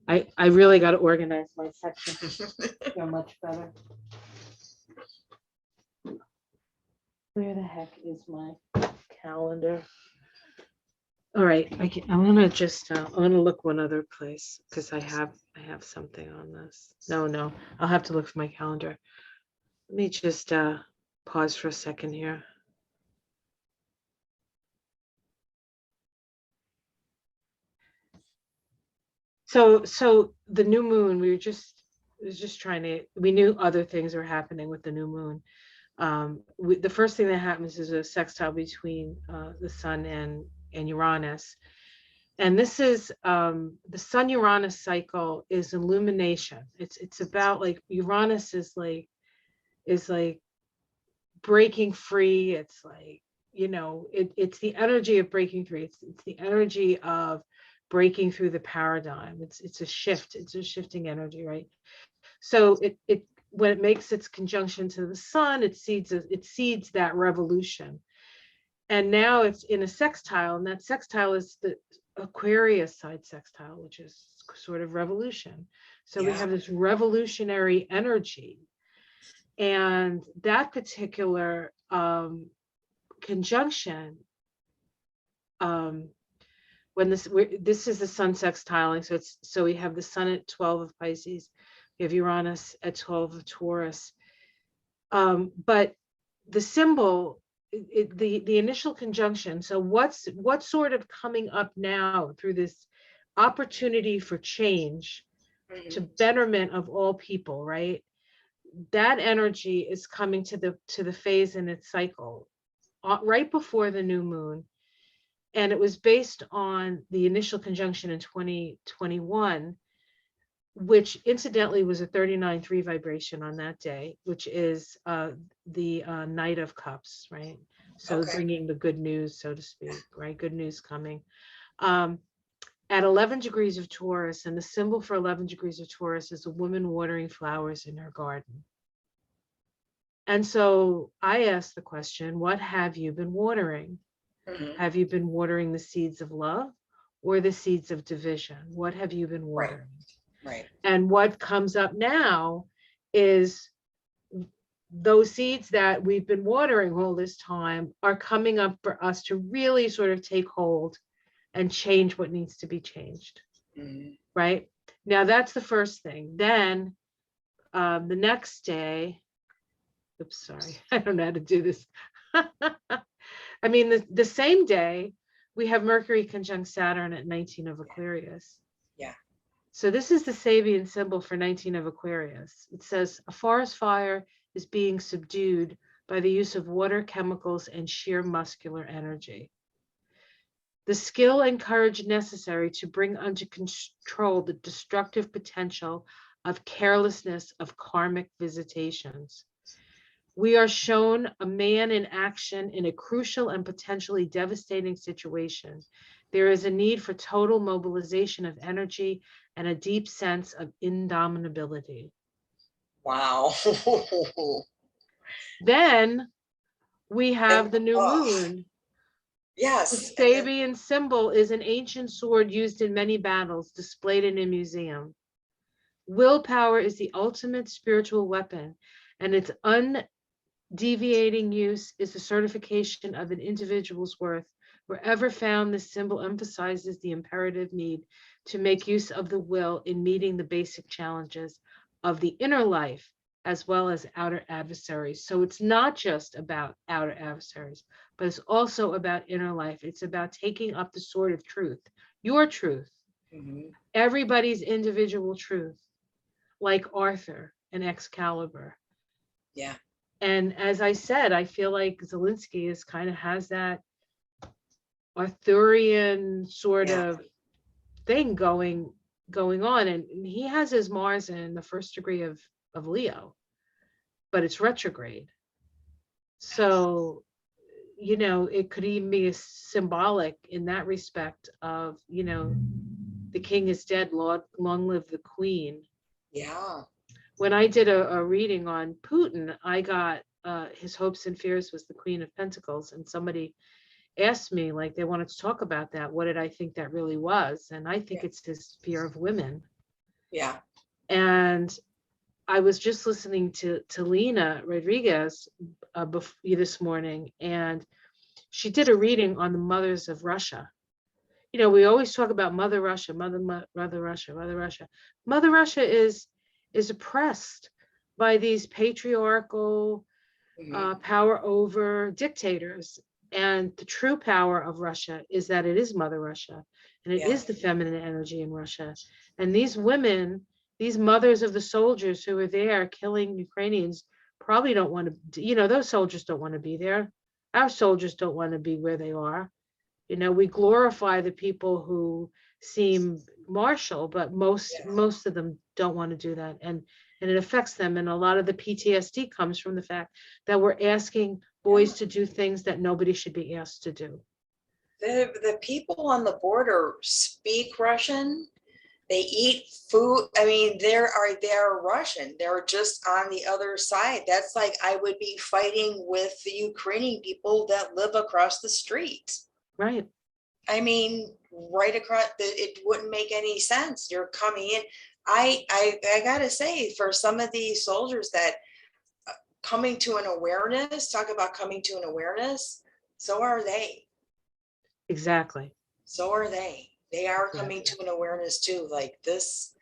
I really got to organize my section to feel much better. Where the heck is my calendar? All right, I'm gonna just I'm gonna look one other place because I have something on this. No, I'll have to look for my calendar. Let me just pause for a second here. So the new moon, we knew other things were happening with the new moon. The first thing that happens is a sextile between the sun and Uranus. And this is the Sun Uranus cycle is illumination. It's about like Uranus is like breaking free. It's like, it's the energy of breaking free. It's the energy of breaking through the paradigm. It's a shift. It's a shifting energy, right? So it when it makes its conjunction to the sun, it seeds that revolution. And now it's in a sextile, and that sextile is the Aquarius side sextile, which is sort of revolution. So we have this revolutionary energy, and that particular conjunction, when this is the sun sextiling, so we have the sun at 12 of Pisces, we have Uranus at 12 of Taurus, but the symbol, the initial conjunction. So what's sort of coming up now through this opportunity for change to betterment of all people, right? That energy is coming to the phase in its cycle right before the new moon. And it was based on the initial conjunction in 2021, which incidentally was a 39.3 vibration on that day, which is the Knight of Cups, right? So bringing the good news, so to speak, right? Good news coming. At 11 degrees of Taurus, and the symbol for 11 degrees of Taurus is a woman watering flowers in her garden. And so I asked the question, what have you been watering? Mhm. Have you been watering the seeds of love or the seeds of division? What have you been Right. watering? Right. And what comes up now is those seeds that we've been watering all this time are coming up for us to really sort of take hold and change what needs to be changed. Mhm. Right now, that's the first thing. Then the next day, oops, sorry, I don't know how to do this. I mean, the same day, we have Mercury conjunct Saturn at 19 of Aquarius. Yeah. So this is the Sabian symbol for 19 of Aquarius. It says, a forest fire is being subdued by the use of water, chemicals, and sheer muscular energy. The skill and courage necessary to bring under control the destructive potential of carelessness of karmic visitations. We are shown a man in action in a crucial and potentially devastating situation. There is a need for total mobilization of energy and a deep sense of indomitability. Wow. Then we have And the new moon. The yes. And then Sabian symbol is an ancient sword used in many battles, displayed in a museum. Willpower is the ultimate spiritual weapon, and its undeviating use is the certification of an individual's worth. Wherever found, this symbol emphasizes the imperative need to make use of the will in meeting the basic challenges of the inner life as well as outer adversaries. So it's not just about outer adversaries, but it's also about inner life. It's about taking up the sword of truth, your truth, Mhm. everybody's individual truth, like Arthur and Excalibur. Yeah. And as I said, I feel like Zelensky is kind of has that Arthurian sort Yeah. of thing going on. And he has his Mars in the first degree of Leo, but it's retrograde. So, it could even be symbolic in that respect of, the king is dead, long live the queen. Yeah. When I did a reading on Putin, I got his hopes and fears was the Queen of Pentacles, and somebody asked me, like, they wanted to talk about that. What did I think that really was? And I think Yeah. it's his fear of women. Yeah. And I was just listening to Lena Rodriguez this morning, and she did a reading on the mothers of Russia. We always talk about Mother Russia, Mother Russia, Mother Russia. Mother Russia is oppressed by these patriarchal Mhm. power over dictators. And the true power of Russia is that it is Mother Russia, and it Yeah. is the feminine energy in Russia. And these women, these mothers of the soldiers who are there killing Ukrainians, probably don't want to, those soldiers don't want to be there. Our soldiers don't want to be where they are. We glorify the people who seem martial, but most Yeah. most of them don't want to do that, and it affects them. And a lot of the PTSD comes from the fact that we're asking boys to do things that nobody should be asked to do. The people on the border speak Russian. They eat food. I mean, they're Russian. They're just on the other side. That's like I would be fighting with the Ukrainian people that live across the street. Right. I mean, right across it wouldn't make any sense. You're coming in. I gotta say, for some of these soldiers that coming to an awareness, talk about coming to an awareness, so are they. Exactly. So are they. They are coming Exactly. to an awareness too. Like this,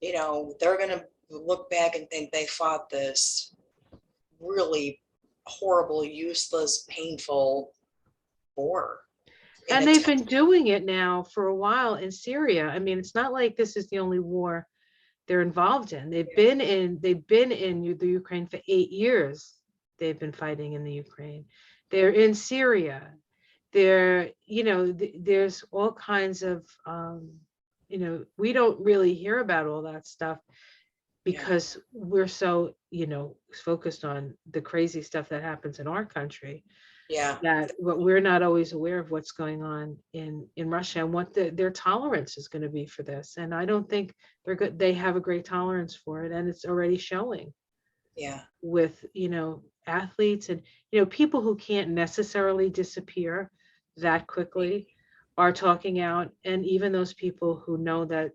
they're gonna look back and think they fought this really horrible, useless, painful war. In And a they've time. been doing it now for a while in Syria. I mean, it's not like this is the only war they're involved in. They've been in the Ukraine for 8 years. They've been fighting in the Ukraine. They're in Syria. There's all kinds of we don't really hear about all that stuff Yeah. because we're so focused on the crazy stuff that happens in our country, Yeah. that what we're not always aware of what's going on in Russia and what their tolerance is going to be for this. And I don't think they're good. They have a great tolerance for it, and it's already showing Yeah. with athletes and people who can't necessarily disappear. that quickly are talking out, and even those people who know that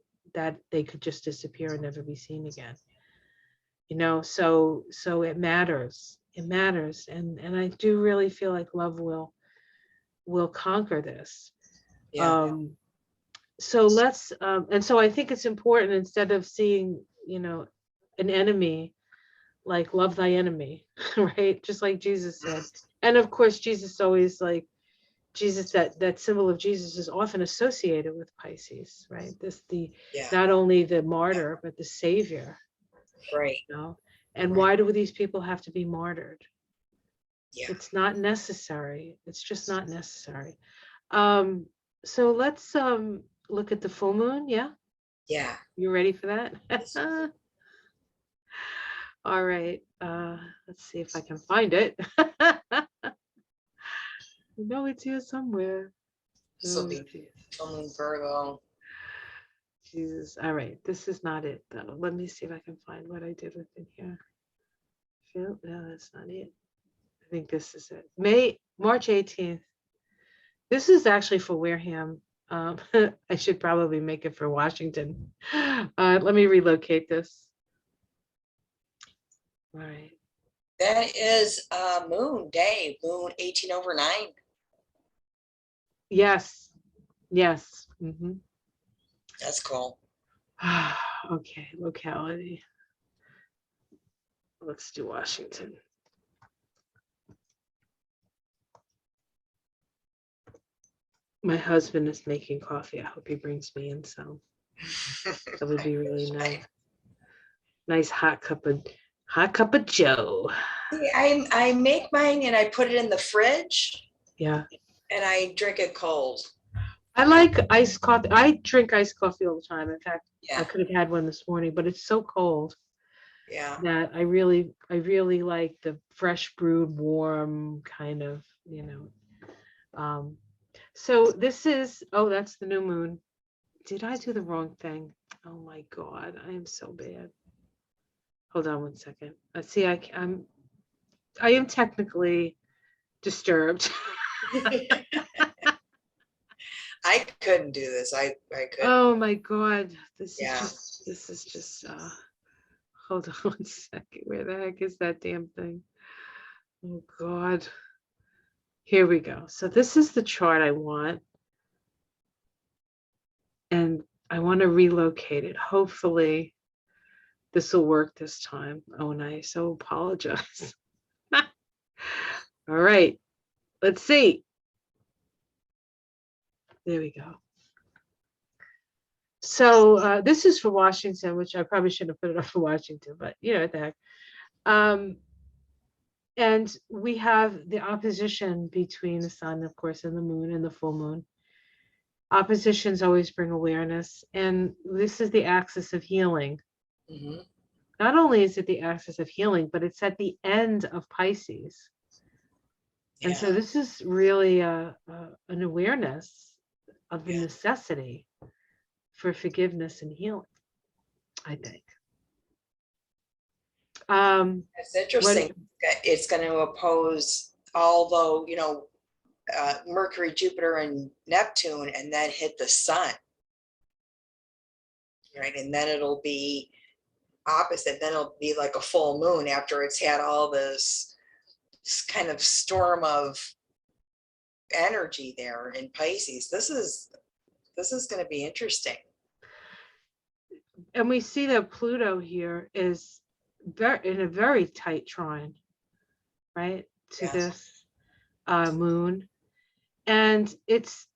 they could just disappear and never be seen again. So it matters. It matters, and I do really feel like love will conquer this. Yeah. So let's and so I think it's important, instead of seeing an enemy, like love thy enemy, right? Just like Jesus said. And of course Jesus always, like Jesus, that symbol of Jesus is often associated with Pisces, right? Yeah. Not only the martyr but the savior. Right. And Right. why do these people have to be martyred? Yeah. It's not necessary. It's just not necessary. So let's look at the full moon. Yeah, Yeah. you ready for that? All right. Let's see if I can find it. No, it's here somewhere. This will Oh, be geez. full moon Virgo. Jesus. All right. This is not it, though. Let me see if I can find what I did within here. No, that's not it. I think this is it. March 18th. This is actually for Wareham. I should probably make it for Washington. Let me relocate this. All right. That is moon day, moon 18/9. Yes. Yes. Mm-hmm. That's cool. Okay. Locality. Let's do Washington. My husband is making coffee. I hope he brings me in some. That would be really nice. Nice hot cup of Joe. See, I make mine and I put it in the fridge Yeah. and I drink it cold. I like iced coffee. I drink iced coffee all the time. In fact, I Yeah. could have had one this morning, but it's so cold Yeah. that I really like the fresh brewed, warm kind of, So this is, oh, that's the new moon. Did I do the wrong thing? Oh my God, I am so bad. Hold on one second. See, I am technically disturbed. I couldn't do this. I couldn't. Oh my God, this Yeah. is just hold on one second. Where the heck is that damn thing? Oh God. Here we go. So this is the chart I want. And I want to relocate it. Hopefully this will work this time. Oh, and I so apologize. All right. Let's see. There we go. So this is for Washington, which I probably shouldn't have put it up for Washington, but what the heck. And we have the opposition between the sun, of course, and the moon and the full moon. Oppositions always bring awareness, and this is the axis of healing. Mm-hmm. Not only is it the axis of healing, but it's at the end of Pisces. And so this is really an awareness of the necessity for forgiveness and healing, I think. It's interesting. It's going to oppose, although, Mercury, Jupiter, and Neptune, and then hit the sun. Right. And then it'll be opposite. Then it'll be like a full moon after it's had all this kind of storm of energy there in Pisces. This is going to be interesting. And we see that Pluto here is in a very tight trine, right, to this moon. And it's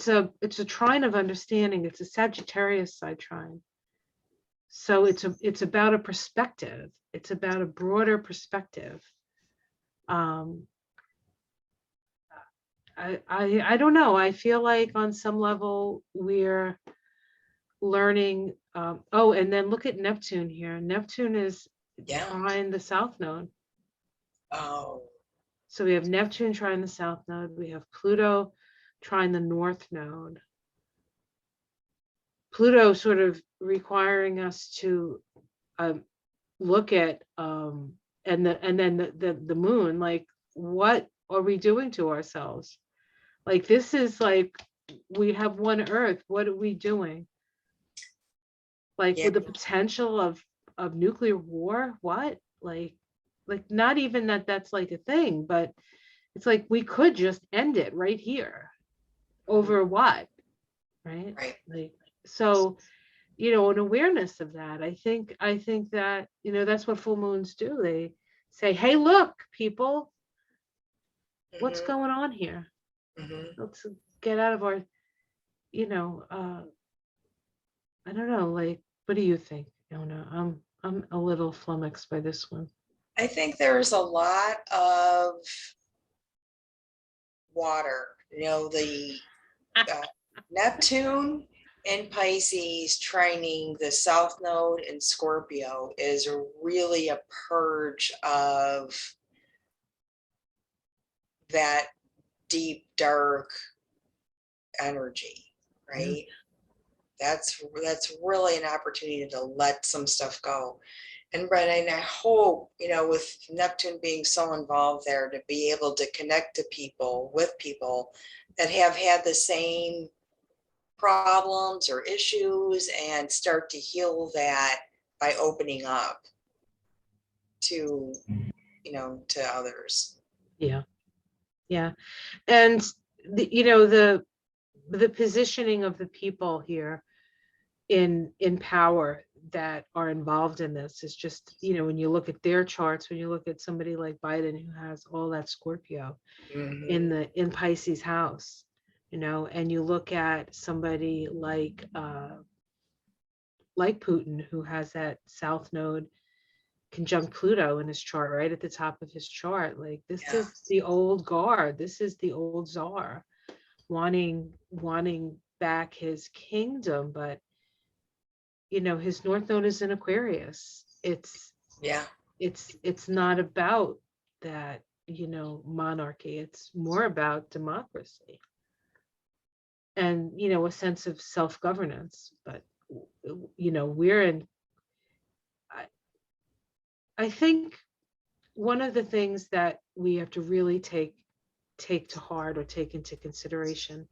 a trine of understanding. It's a Sagittarius side trine. So it's about a perspective. It's about a broader perspective. I don't know. I feel like on some level we're learning. And then look at Neptune here. Neptune is trine the south node. Oh. So we have Neptune trine the south node. We have Pluto trine the north node. Pluto sort of requiring us to look at and then the moon, like, what are we doing to ourselves? Like, this is like, we have one Earth. What are we doing? Like, Yeah. with the potential of nuclear war? What? Like not even that that's like a thing, but it's like we could just end it right here. Over what? Right? Right. Like, so, you know, an awareness of that. I think that, you know, that's what full moons do. They say, hey, look, people, what's Hmm. going on here? Hmm. Let's get out of our, you know, I don't know, like, what do you think, Ona? I'm a little flummoxed by this one. I think there's a lot of water. You know, the uh, Neptune in Pisces trining the South Node in Scorpio is really a purge of that deep, dark energy, Yeah. right? That's really an opportunity to let some stuff go. And Brett, and I hope, you know, with Neptune being so involved there, to be able to connect to people with people that have had the same problems or issues and start to heal that by opening up to, you know, to others. Yeah. Yeah. And you know, the positioning of the people here in power that are involved in this is just, you know, when you look at their charts, when you look at somebody like Biden who has all that Scorpio Mm-hmm. in Pisces house, you know, and you look at somebody like Putin who has that South Node conjunct Pluto in his chart, right at the top of his chart. Like, this Yeah. is the old guard. This is the old czar wanting back his kingdom, but you know, his North Node is in Aquarius. Yeah. It's not about that, you know, monarchy. It's more about democracy and, you know, a sense of self-governance. But you know, we're in I, I think one of the things that we have to really take to heart or take into consideration,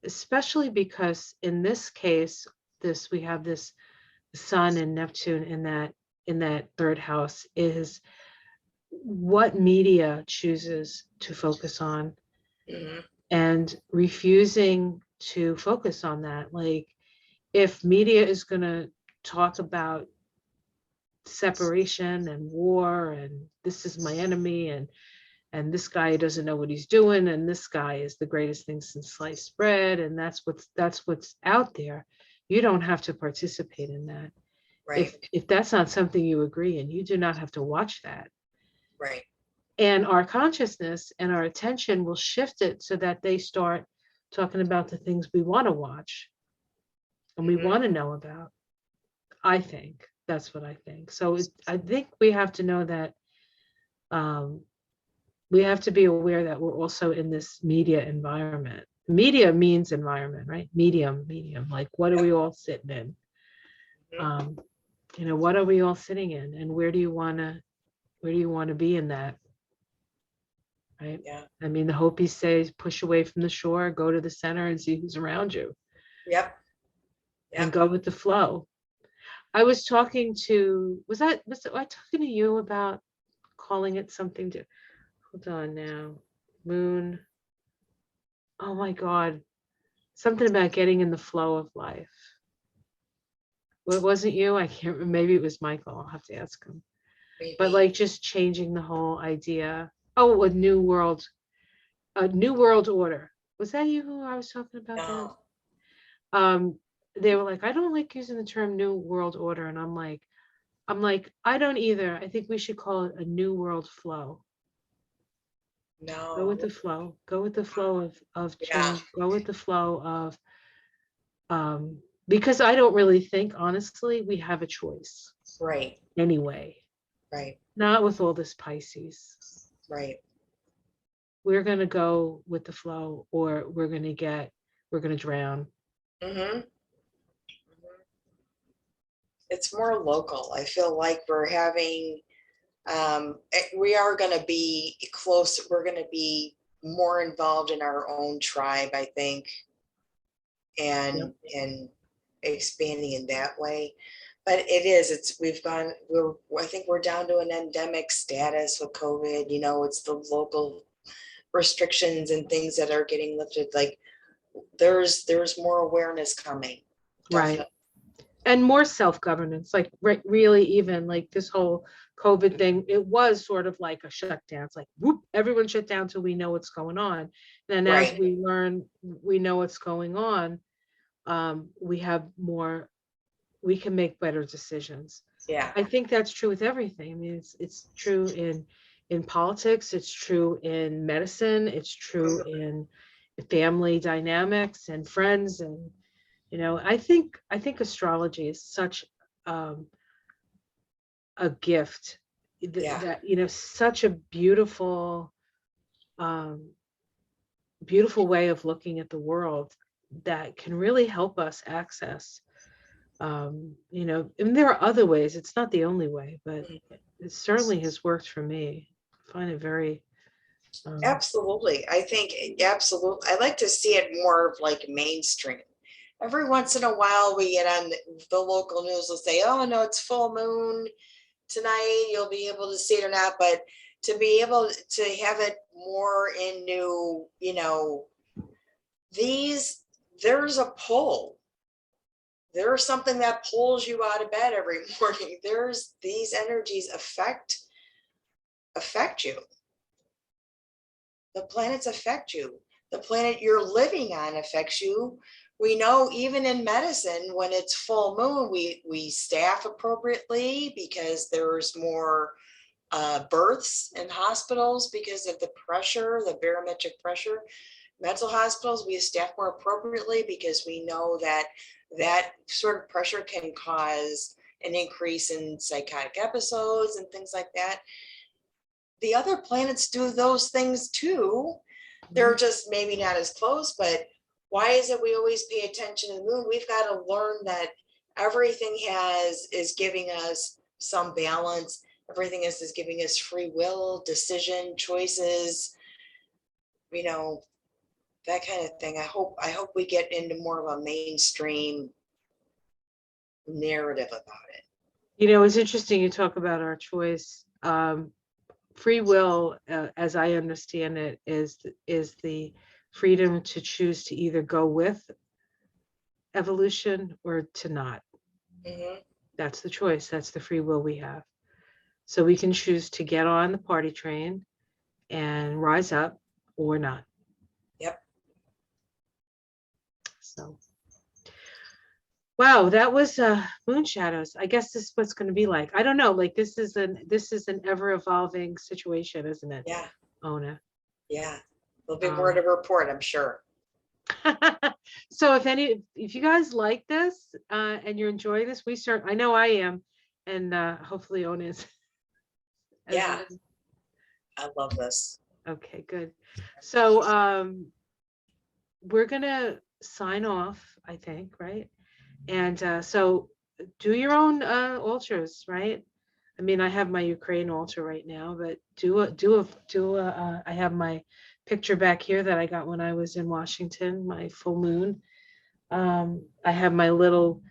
especially because in this case, this we have this Sun and Neptune in that third house, is what media chooses to focus on Mm-hmm. and refusing to focus on that. Like, if media is going to talk about separation and war and this is my enemy and this guy doesn't know what he's doing and this guy is the greatest thing since sliced bread, and that's what's out there, you don't have to participate in that. Right. If that's not something you agree in, you do not have to watch that. Right. And our consciousness and our attention will shift it so that they start talking about the things we want to watch and we Mm-hmm. want to know about. I think that's what I think. So I think we have to know that, um, we have to be aware that we're also in this media environment. Media means environment, right? Medium. Like, what are Yep. we all sitting in? Mm-hmm. Um, you know, what are we all sitting in, and where do you want to be in that? Right? Yeah. I mean, the Hopis say, push away from the shore, go to the center and see who's around you Yep. and Yep. go with the flow. I was talking to, was I talking to you about calling it something to, hold on now, moon. Oh my God. Something about getting in the flow of life. Well, it wasn't you. I can't remember. Maybe it was Michael. I'll have to ask him. But Maybe. like, just changing the whole idea. Oh, a new world order. Was that you who I was talking about that? No. um they were like, I don't like using the term new world order, and I'm like, I don't either. I think we should call it a new world flow. Go with No. the flow, go with the flow of Yeah. change, go with the flow of, because I don't really think, honestly, we have a choice Right. anyway, Right. not with all this Pisces. Right. We're going to go with the flow, or we're going to drown. Mm-hmm. It's more local. I feel like we're having, we are going to be close. We're going to be more involved in our own tribe, I think, and expanding in that way. But I think we're down to an endemic status with COVID. It's the local restrictions and things that are getting lifted. Like there's more awareness coming. Right. Definitely. And more self-governance, like really, even like this whole COVID thing, it was sort of like a shutdown. It's like, whoop, everyone shut down till we know what's going on. And as Right. we learn, we know what's going on, we have more, we can make better decisions. Yeah. I think that's true with everything. I mean, it's true in politics, it's true in medicine, it's true in family dynamics and friends. And I think astrology is such a gift that such a beautiful beautiful way of looking at the world that can really help us access and there are other ways. It's not the only way, but it certainly has worked for me. I find it very Absolutely. I think absolutely. I like to see it more of like mainstream. Every once in a while we get on the local news will say, oh no, it's full moon tonight. You'll be able to see it or not. But to be able to have it more into, there's a pull. There's something that pulls you out of bed every morning. There's these energies affect you. The planets affect you. The planet you're living on affects you. We know even in medicine, when it's full moon, we staff appropriately because there's more births in hospitals because of the pressure, the barometric pressure. Mental hospitals, we staff more appropriately because we know that sort of pressure can cause an increase in psychotic episodes and things like that. The other planets do those things too. They're just maybe not as close, but why is it we always pay attention to the moon? We've got to learn that everything is giving us some balance. Everything is giving us free will, decision, choices, that kind of thing. I hope we get into more of a mainstream narrative about it. It's interesting you talk about our choice. Free will, as I understand it, is the freedom to choose to either go with evolution or to not. Mm-hmm. That's the choice. That's the free will we have. So we can choose to get on the party train and rise up or not. Yep. So, wow, that was moon shadows. I guess this is what's going to be like. I don't know. Like this is an ever evolving situation, isn't it? Yeah. Ona. Yeah. There'll be more to report, I'm sure. So if you guys like this and you're enjoying this, I know I am, and hopefully Ona is. Yeah. I love this. Okay, good. So we're gonna sign off, I think, right? And so do your own altars, right? I mean, I have my Ukraine altar right now, but I have my picture back here that I got when I was in Washington, my full moon. I have a little,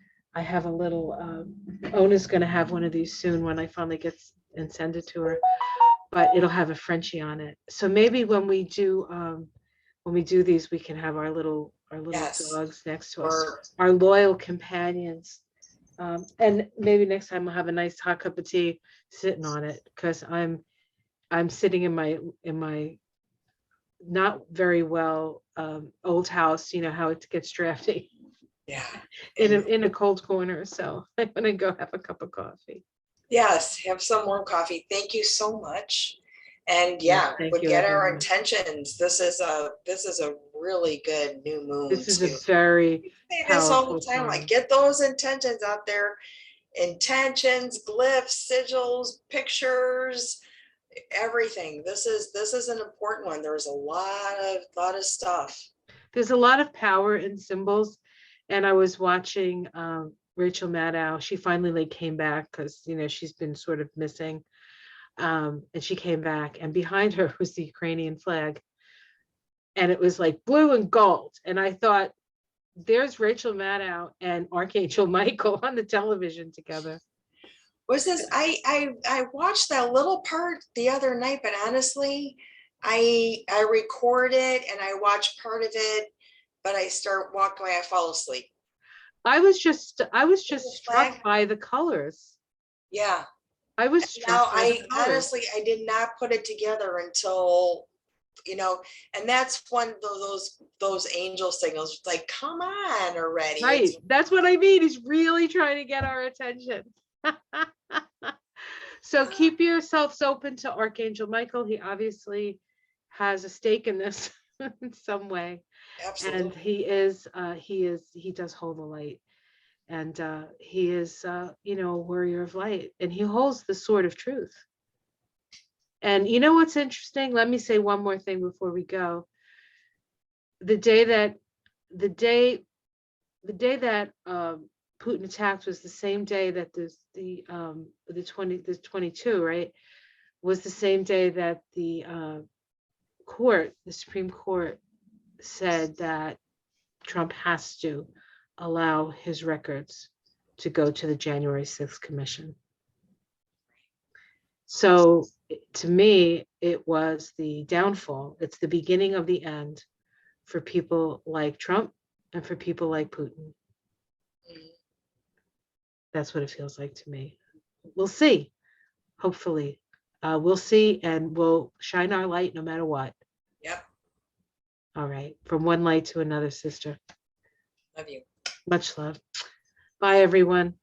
Ona's gonna have one of these soon when I finally get and send it to her, but it'll have a Frenchie on it. So maybe when we do these, we can have our little Yes. dogs next to us, our loyal companions. And maybe next time I'll have a nice hot cup of tea sitting on it, because I'm sitting in my not very well old house. You know how it gets drafty. Yeah. In a cold corner. So I'm gonna go have a cup of coffee. Yes, have some warm coffee. Thank you so much. And Thank you, get our everyone. intentions. This is a really good new moon. This is a very this all the powerful time. Like get those intentions out there. Intentions, glyphs, sigils, pictures, everything. This is an important one. There's a lot of stuff. There's a lot of power in symbols. And I was watching Rachel Maddow. She finally came back because she's been sort of missing. And she came back, and behind her was the Ukrainian flag. and it was like blue and gold. And I thought, there's Rachel Maddow and Archangel Michael on the television together. Was this, I watched that little part the other night, but honestly, I record it and I watch part of it, but I start walking away, I fall asleep. I was just struck Flag? by the colors. Yeah. I was Now, struck by the colors. honestly, I did not put it together until, you know, and that's one of those angel signals. It's like, come on already. Right. It's, That's what I mean. He's really trying to get our attention. So keep yourselves open to Archangel Michael. He obviously has a stake in this in some way. absolutely. And he does hold the light. And he is, you know, a warrior of light, and he holds the sword of truth. And you know what's interesting? Let me say one more thing before we go. The day that Putin attacked was the same day that the 22, right? Was the same day that the Supreme Court said that Trump has to allow his records to go to the January 6th commission. So to me, it was the downfall. It's the beginning of the end for people like Trump and for people like Putin. That's what it feels like to me. We'll see. Hopefully, we'll see, and we'll shine our light no matter what. Yep. All right. From one light to another, sister. Love you. Much love. Bye, everyone.